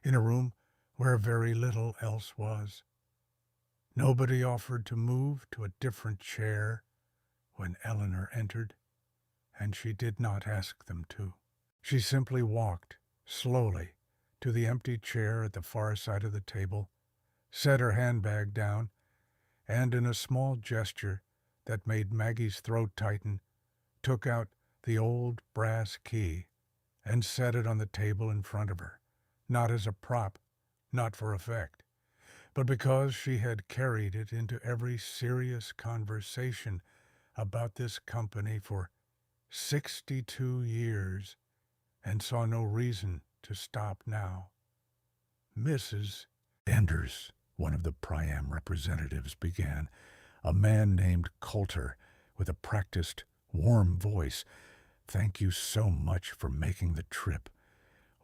in a room where very little else was. Nobody offered to move to a different chair when Eleanor entered, and she did not ask them to. She simply walked slowly to the empty chair at the far side of the table, set her handbag down, and in a small gesture that made Maggie's throat tighten, took out the old brass key and set it on the table in front of her, not as a prop, not for effect, but because she had carried it into every serious conversation about this company for 62 years and saw no reason to stop now. Mrs. Anders, one of the Priam representatives, began, a man named Coulter with a practiced, warm voice. Thank you so much for making the trip.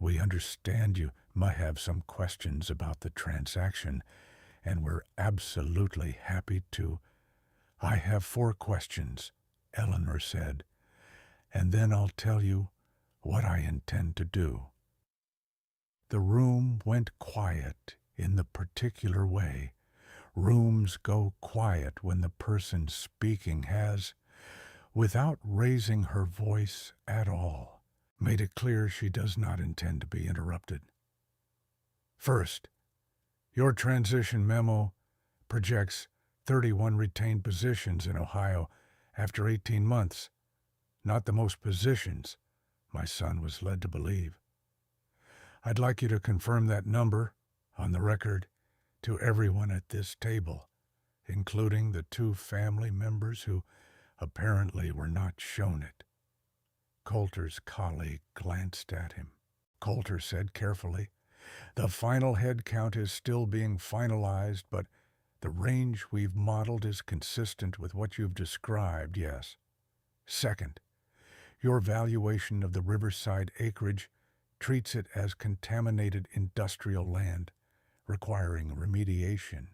We understand you might have some questions about the transaction, and we're absolutely happy to. I have 4 questions, Eleanor said, and then I'll tell you what I intend to do. The room went quiet in the particular way rooms go quiet when the person speaking has, without raising her voice at all, made it clear she does not intend to be interrupted. First, your transition memo projects 31 retained positions in Ohio after 18 months. Not the most positions, my son was led to believe. I'd like you to confirm that number, on the record, to everyone at this table, including the 2 family members who apparently were not shown it. Coulter's colleague glanced at him. Coulter said carefully, the final head count is still being finalized, but the range we've modeled is consistent with what you've described, yes. Second, your valuation of the riverside acreage treats it as contaminated industrial land, requiring remediation.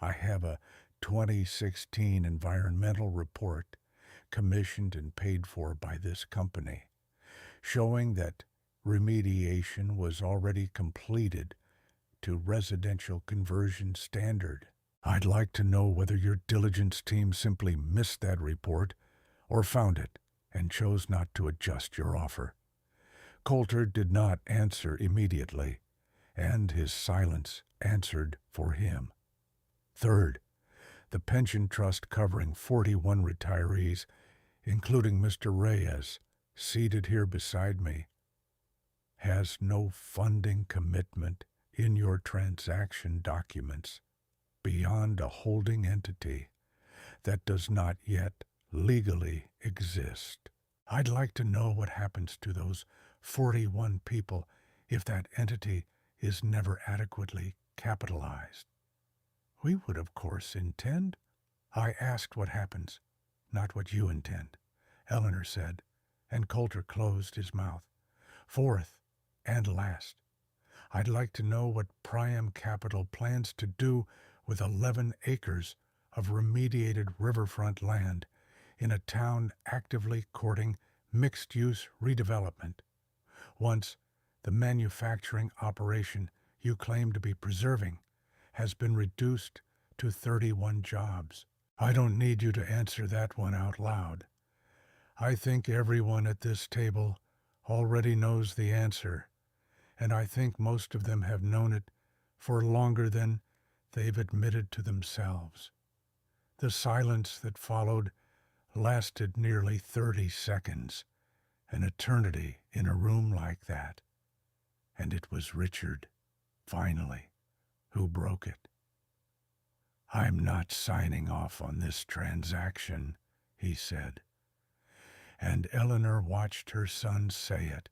I have a 2016 environmental report commissioned and paid for by this company, showing that remediation was already completed to residential conversion standard. I'd like to know whether your diligence team simply missed that report or found it and chose not to adjust your offer. Coulter did not answer immediately, and his silence answered for him. Third, the pension trust covering 41 retirees, including Mr. Reyes, seated here beside me, has no funding commitment in your transaction documents beyond a holding entity that does not yet legally exist. I'd like to know what happens to those 41 people if that entity is never adequately capitalized. We would, of course, intend. I asked what happens, not what you intend, Eleanor said, and Coulter closed his mouth. Fourth, and last, I'd like to know what Priam Capital plans to do with 11 acres of remediated riverfront land in a town actively courting mixed-use redevelopment. Once the manufacturing operation you claim to be preserving has been reduced to 31 jobs. I don't need you to answer that one out loud. I think everyone at this table already knows the answer, and I think most of them have known it for longer than they've admitted to themselves. The silence that followed lasted nearly 30 seconds, an eternity in a room like that. And it was Richard, finally, who broke it. I'm not signing off on this transaction, he said. And Eleanor watched her son say it,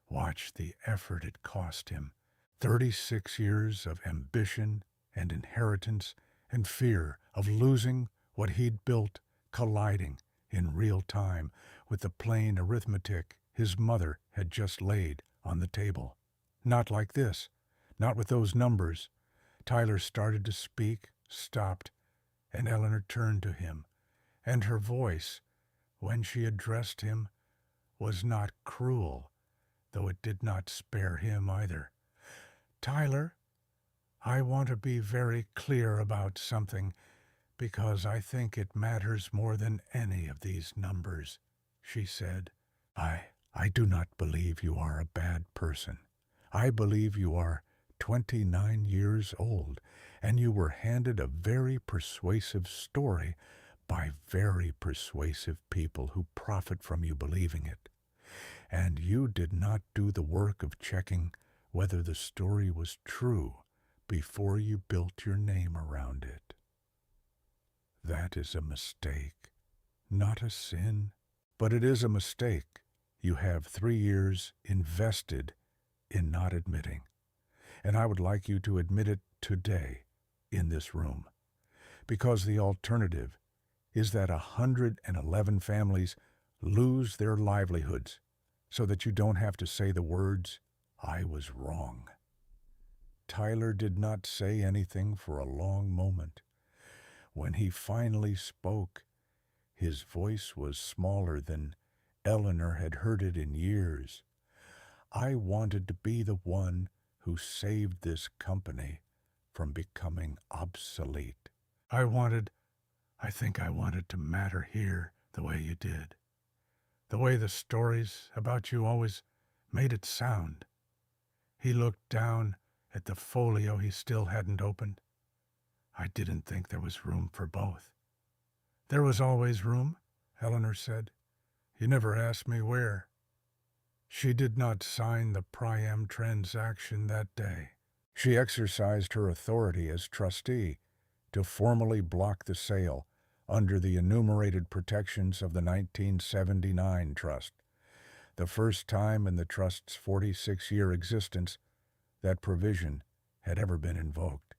watched the effort it cost him. 36 years of ambition and inheritance and fear of losing what he'd built colliding in real time with the plain arithmetic his mother had just laid on the table. Not like this, not with those numbers. Tyler started to speak, stopped, and Eleanor turned to him, and her voice, when she addressed him, was not cruel, though it did not spare him either. Tyler, I want to be very clear about something, because I think it matters more than any of these numbers, she said. I do not believe you are a bad person. I believe you are 29 years old, and you were handed a very persuasive story by very persuasive people who profit from you believing it. And you did not do the work of checking whether the story was true before you built your name around it. That is a mistake, not a sin, but it is a mistake you have 3 years invested in not admitting. And I would like you to admit it today in this room, because the alternative is that 111 families lose their livelihoods so that you don't have to say the words, "I was wrong." Tyler did not say anything for a long moment. When he finally spoke, his voice was smaller than Eleanor had heard it in years. I wanted to be the one who saved this company from becoming obsolete. I think I wanted to matter here the way you did. The way the stories about you always made it sound. He looked down at the folio he still hadn't opened. I didn't think there was room for both. There was always room, Eleanor said. You never asked me where. She did not sign the Priam transaction that day. She exercised her authority as trustee to formally block the sale under the enumerated protections of the 1979 trust, the first time in the trust's 46-year existence that provision had ever been invoked.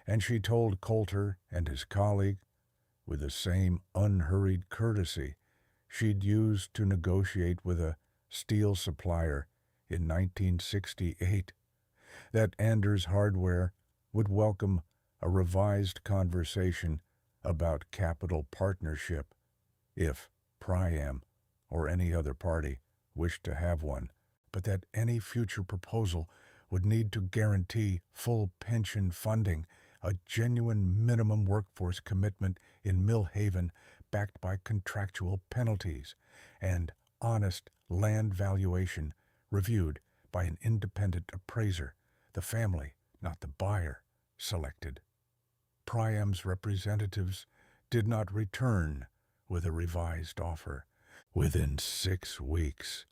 And she told Coulter and his colleague, with the same unhurried courtesy she'd used to negotiate with a steel supplier in 1968, that Anders Hardware would welcome a revised conversation about capital partnership if Priam or any other party wished to have one, but that any future proposal would need to guarantee full pension funding a genuine minimum workforce commitment in Mill Haven backed by contractual penalties, and honest land valuation reviewed by an independent appraiser, the family, not the buyer, selected. Priam's representatives did not return with a revised offer. Within 6 weeks,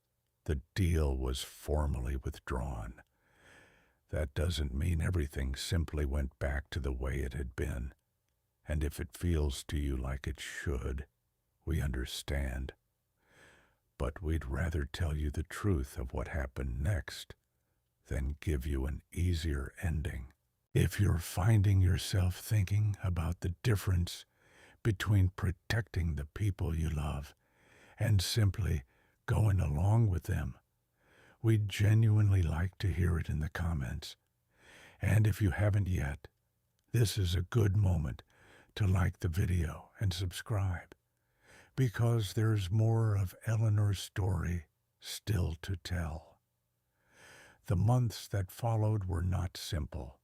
the deal was formally withdrawn. That doesn't mean everything simply went back to the way it had been. And if it feels to you like it should, we understand. But we'd rather tell you the truth of what happened next than give you an easier ending. If you're finding yourself thinking about the difference between protecting the people you love and simply going along with them, we'd genuinely like to hear it in the comments. And if you haven't yet, this is a good moment to like the video and subscribe, because there's more of Eleanor's story still to tell. The months that followed were not simple,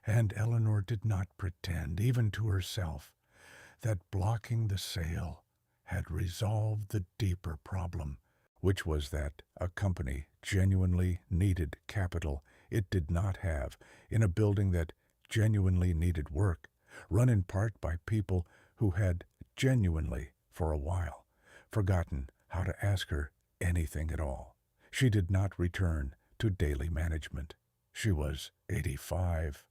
and Eleanor did not pretend, even to herself, that blocking the sale had resolved the deeper problem, which was that a company genuinely needed capital it did not have in a building that genuinely needed work, run in part by people who had genuinely, for a while, forgotten how to ask her anything at all. She did not return to daily management. She was 85.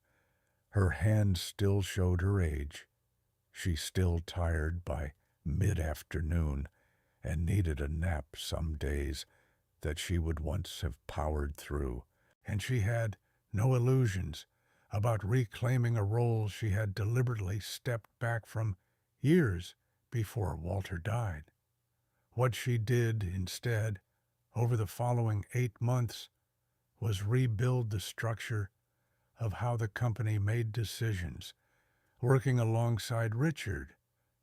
Her hands still showed her age. She still tired by mid-afternoon and needed a nap some days that she would once have powered through. And she had no illusions about reclaiming a role she had deliberately stepped back from years before Walter died. What she did instead, over the following 8 months, was rebuild the structure of how the company made decisions, working alongside Richard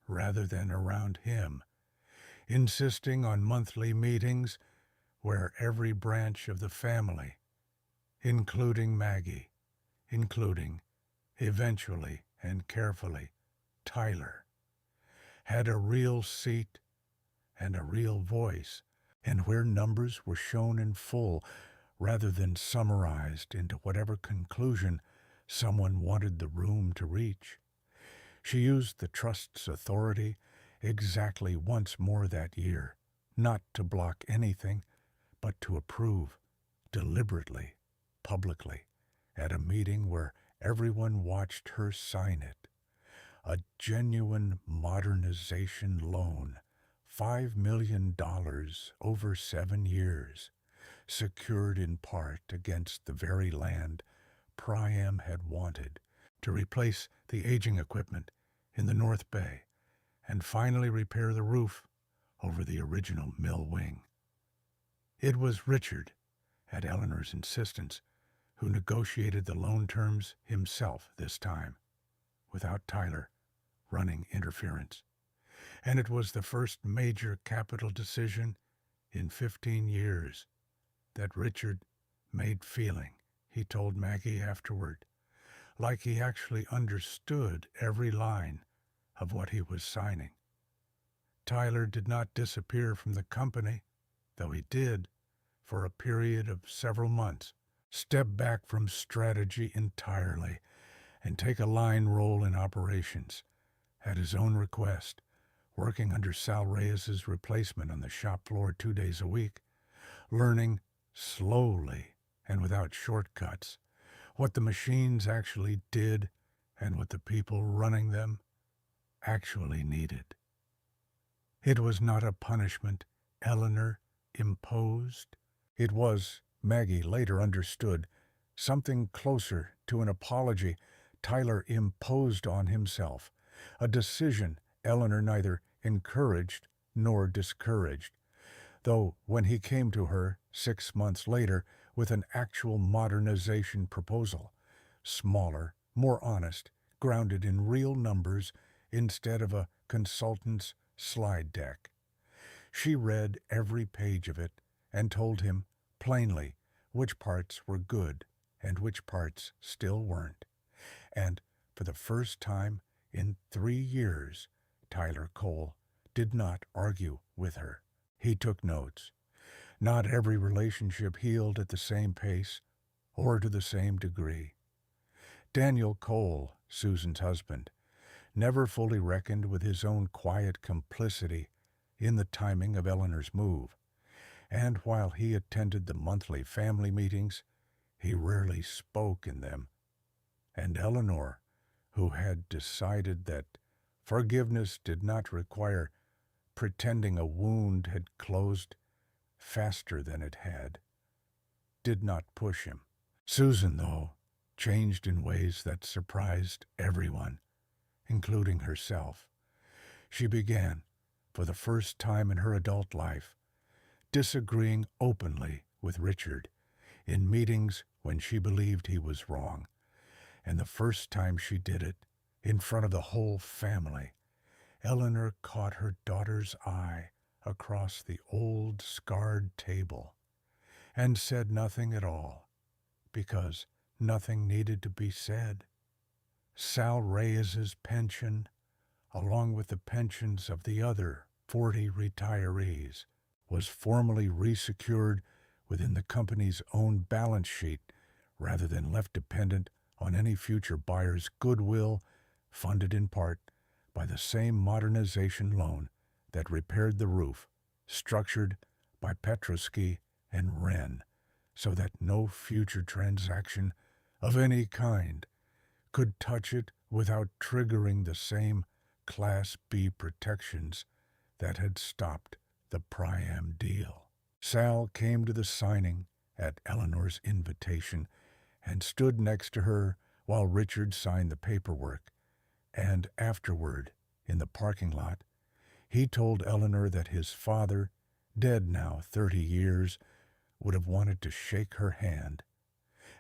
rather than around him, insisting on monthly meetings where every branch of the family, including Maggie, including, eventually and carefully, Tyler, had a real seat and a real voice, and where numbers were shown in full rather than summarized into whatever conclusion someone wanted the room to reach. She used the trust's authority exactly once more that year, not to block anything, but to approve, deliberately, publicly, at a meeting where everyone watched her sign it. A genuine modernization loan, $5 million over 7 years, secured in part against the very land Priam had wanted to replace the aging equipment in the North Bay and finally repair the roof over the original mill wing. It was Richard, at Eleanor's insistence, who negotiated the loan terms himself this time, without Tyler running interference. And it was the first major capital decision in 15 years that Richard made feeling, he told Maggie afterward, like he actually understood every line of what he was signing. Tyler did not disappear from the company, though he did, for a period of several months, step back from strategy entirely and take a line role in operations, at his own request, working under Sal Reyes's replacement on the shop floor 2 days a week, learning slowly and without shortcuts what the machines actually did and what the people running them actually needed. It was not a punishment Eleanor imposed. It was, Maggie later understood, something closer to an apology Tyler imposed on himself, a decision Eleanor neither encouraged nor discouraged, though when he came to her 6 months later with an actual modernization proposal, smaller, more honest, grounded in real numbers instead of a consultant's slide deck. She read every page of it and told him plainly which parts were good and which parts still weren't, and For the first time in 3 years, Tyler Cole did not argue with her. He took notes. Not every relationship healed at the same pace or to the same degree. Daniel Cole, Susan's husband, never fully reckoned with his own quiet complicity in the timing of Eleanor's move, and while he attended the monthly family meetings, he rarely spoke in them. And Eleanor, who had decided that forgiveness did not require pretending a wound had closed faster than it had, did not push him. Susan, though, changed in ways that surprised everyone, including herself. She began, for the first time in her adult life, disagreeing openly with Richard in meetings when she believed he was wrong, and the first time she did it in front of the whole family, Eleanor caught her daughter's eye across the old scarred table and said nothing at all, because nothing needed to be said. Sal Reyes's pension, along with the pensions of the other 40 retirees, was formally resecured within the company's own balance sheet rather than left dependent on any future buyer's goodwill, funded in part by the same modernization loan that repaired the roof, structured by Petrosky and Wren, so that no future transaction of any kind could touch it without triggering the same Class B protections that had stopped the Priam deal. Sal came to the signing at Eleanor's invitation and stood next to her while Richard signed the paperwork, and afterward, in the parking lot, he told Eleanor that his father, dead now 30 years, would have wanted to shake her hand,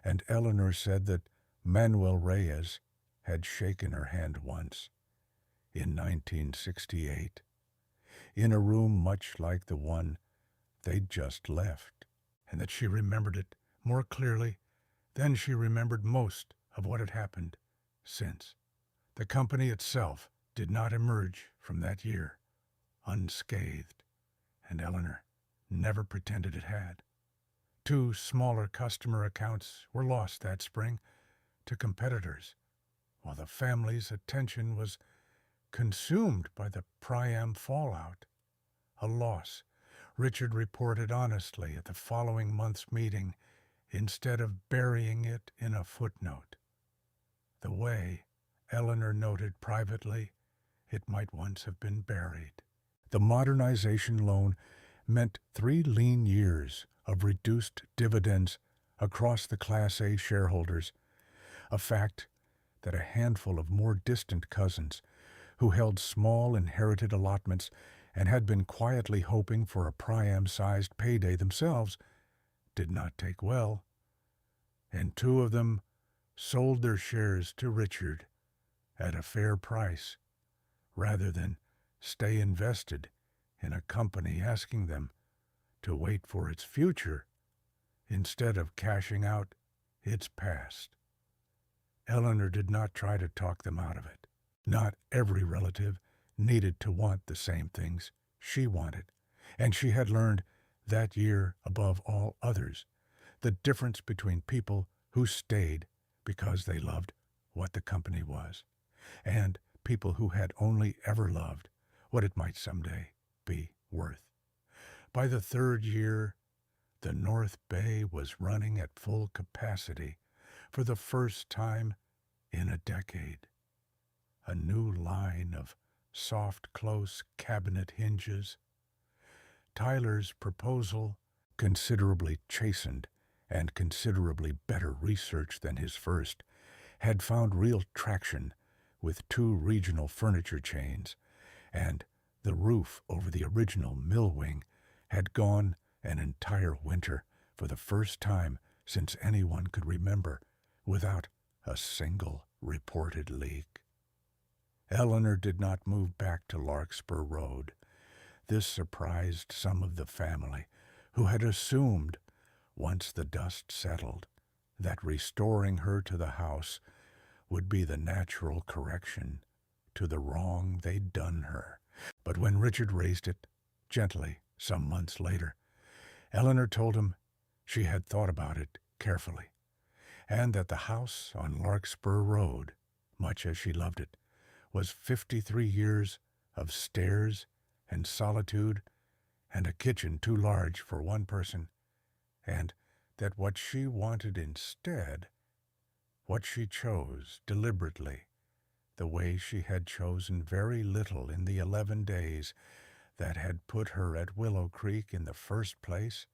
and Eleanor said that Manuel Reyes had shaken her hand once, in 1968, in a room much like the one they'd just left, and that she remembered it more clearly than she remembered most of what had happened since. The company itself did not emerge from that year unscathed, and Eleanor never pretended it had. 2 smaller customer accounts were lost that spring to competitors, while the family's attention was consumed by the Priam fallout, a loss Richard reported honestly at the following month's meeting instead of burying it in a footnote, the way Eleanor noted privately it might once have been buried. The modernization loan meant 3 lean years of reduced dividends across the Class A shareholders, a fact that a handful of more distant cousins who held small inherited allotments and had been quietly hoping for a Priam-sized payday themselves did not take well, and 2 of them sold their shares to Richard at a fair price, rather than stay invested in a company asking them to wait for its future instead of cashing out its past. Eleanor did not try to talk them out of it. Not every relative needed to want the same things she wanted, and she had learned that year above all others the difference between people who stayed because they loved what the company was, and people who had only ever loved what it might someday be worth. By the 3rd year, the North Bay was running at full capacity for the first time in a decade. A new line of soft, close cabinet hinges. Tyler's proposal, considerably chastened and considerably better researched than his first, had found real traction with 2 regional furniture chains, and the roof over the original mill wing had gone an entire winter for the first time since anyone could remember without a single reported leak. Eleanor did not move back to Larkspur Road. This surprised some of the family, who had assumed, once the dust settled, that restoring her to the house would be the natural correction to the wrong they'd done her. But when Richard raised it, gently, some months later, Eleanor told him she had thought about it carefully, and that the house on Larkspur Road, much as she loved it, was 53 years of stairs and solitude and a kitchen too large for one person, and that what she wanted instead, what she chose deliberately, the way she had chosen very little in the 11 days that had put her at Willow Creek in the first place,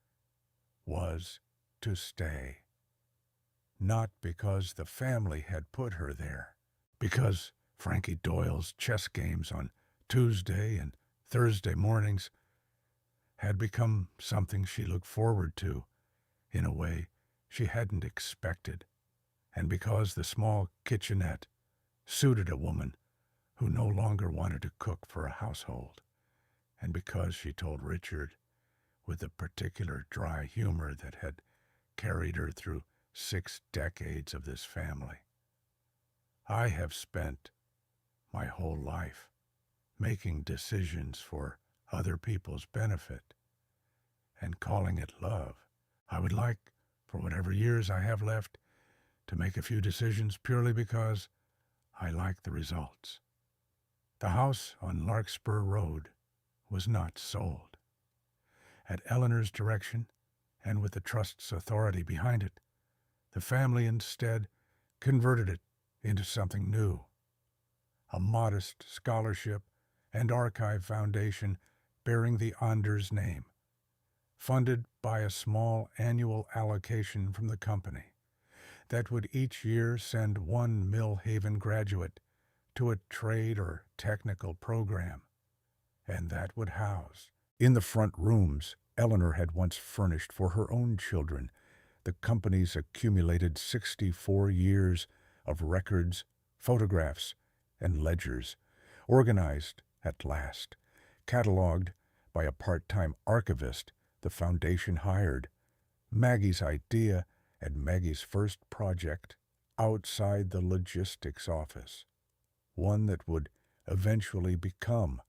was to stay. Not because the family had put her there, because Frankie Doyle's chess games on Tuesday and Thursday mornings had become something she looked forward to in a way she hadn't expected, and because the small kitchenette suited a woman who no longer wanted to cook for a household, and because she told Richard, with the particular dry humor that had carried her through 6 decades of this family, I have spent my whole life making decisions for other people's benefit and calling it love. I would like, for whatever years I have left, to make a few decisions purely because I like the results. The house on Larkspur Road was not sold. At Eleanor's direction, and with the trust's authority behind it, the family instead converted it into something new. A modest scholarship and archive foundation bearing the Anders name, funded by a small annual allocation from the company that would each year send one Millhaven graduate to a trade or technical program, and that would house, in the front rooms Eleanor had once furnished for her own children, the company's accumulated 64 years of records, photographs, and ledgers, organized at last, cataloged by a part-time archivist the foundation hired, Maggie's idea and Maggie's first project outside the logistics office, one that would eventually become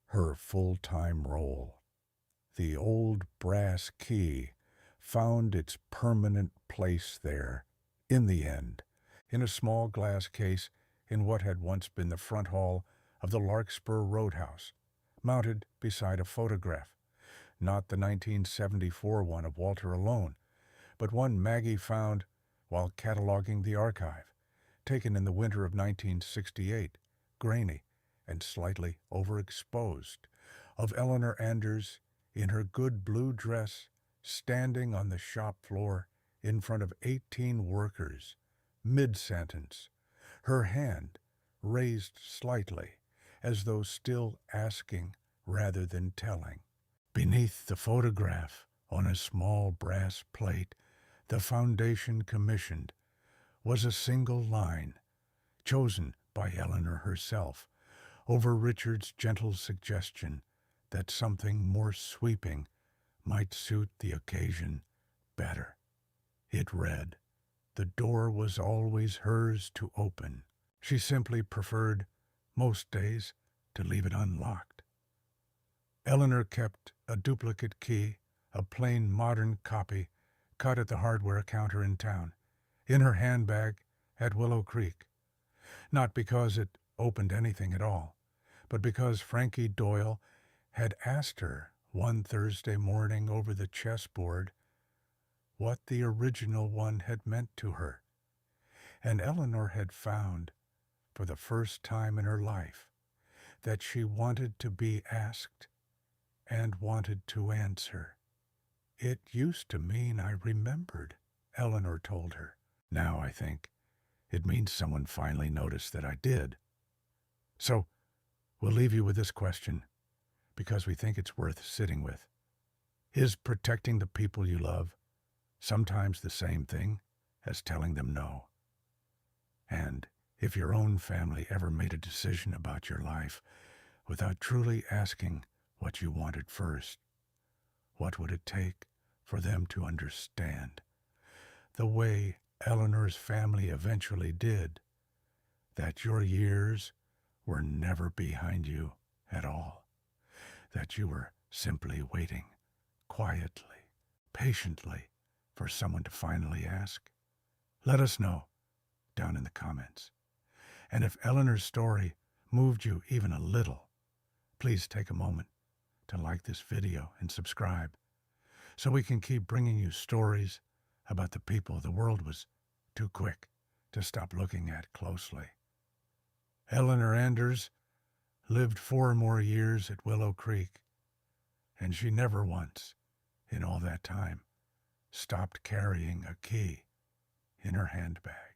her full-time role. The old brass key found its permanent place there, in the end, in a small glass case in what had once been the front hall of the Larkspur Roadhouse, mounted beside a photograph, not the 1974 one of Walter alone, but one Maggie found while cataloging the archive, taken in the winter of 1968, grainy and slightly overexposed, of Eleanor Anders in her good blue dress, standing on the shop floor in front of 18 workers, mid-sentence, her hand raised slightly, as though still asking rather than telling. Beneath the photograph, on a small brass plate the foundation commissioned, was a single line, chosen by Eleanor herself, over Richard's gentle suggestion that something more sweeping might suit the occasion better. It read, "The door was always hers to open. She simply preferred, most days, to leave it unlocked." Eleanor kept a duplicate key, a plain modern copy, cut at the hardware counter in town, in her handbag at Willow Creek, not because it opened anything at all, but because Frankie Doyle had asked her one Thursday morning over the chessboard what the original one had meant to her, and Eleanor had found, for the first time in her life, that she wanted to be asked and wanted to answer. "It used to mean I remembered," Eleanor told her. "Now, I think, it means someone finally noticed that I did." So, we'll leave you with this question, because we think it's worth sitting with. Is protecting the people you love sometimes the same thing as telling them no? And if your own family ever made a decision about your life without truly asking what you wanted first, what would it take for them to understand, the way Eleanor's family eventually did, that your years were never behind you at all, that you were simply waiting quietly, patiently, for someone to finally ask? Let us know down in the comments. And if Eleanor's story moved you even a little, please take a moment to like this video and subscribe so we can keep bringing you stories about the people the world was too quick to stop looking at closely. Eleanor Anders lived 4 more years at Willow Creek, and she never once, in all that time, stopped carrying a key in her handbag.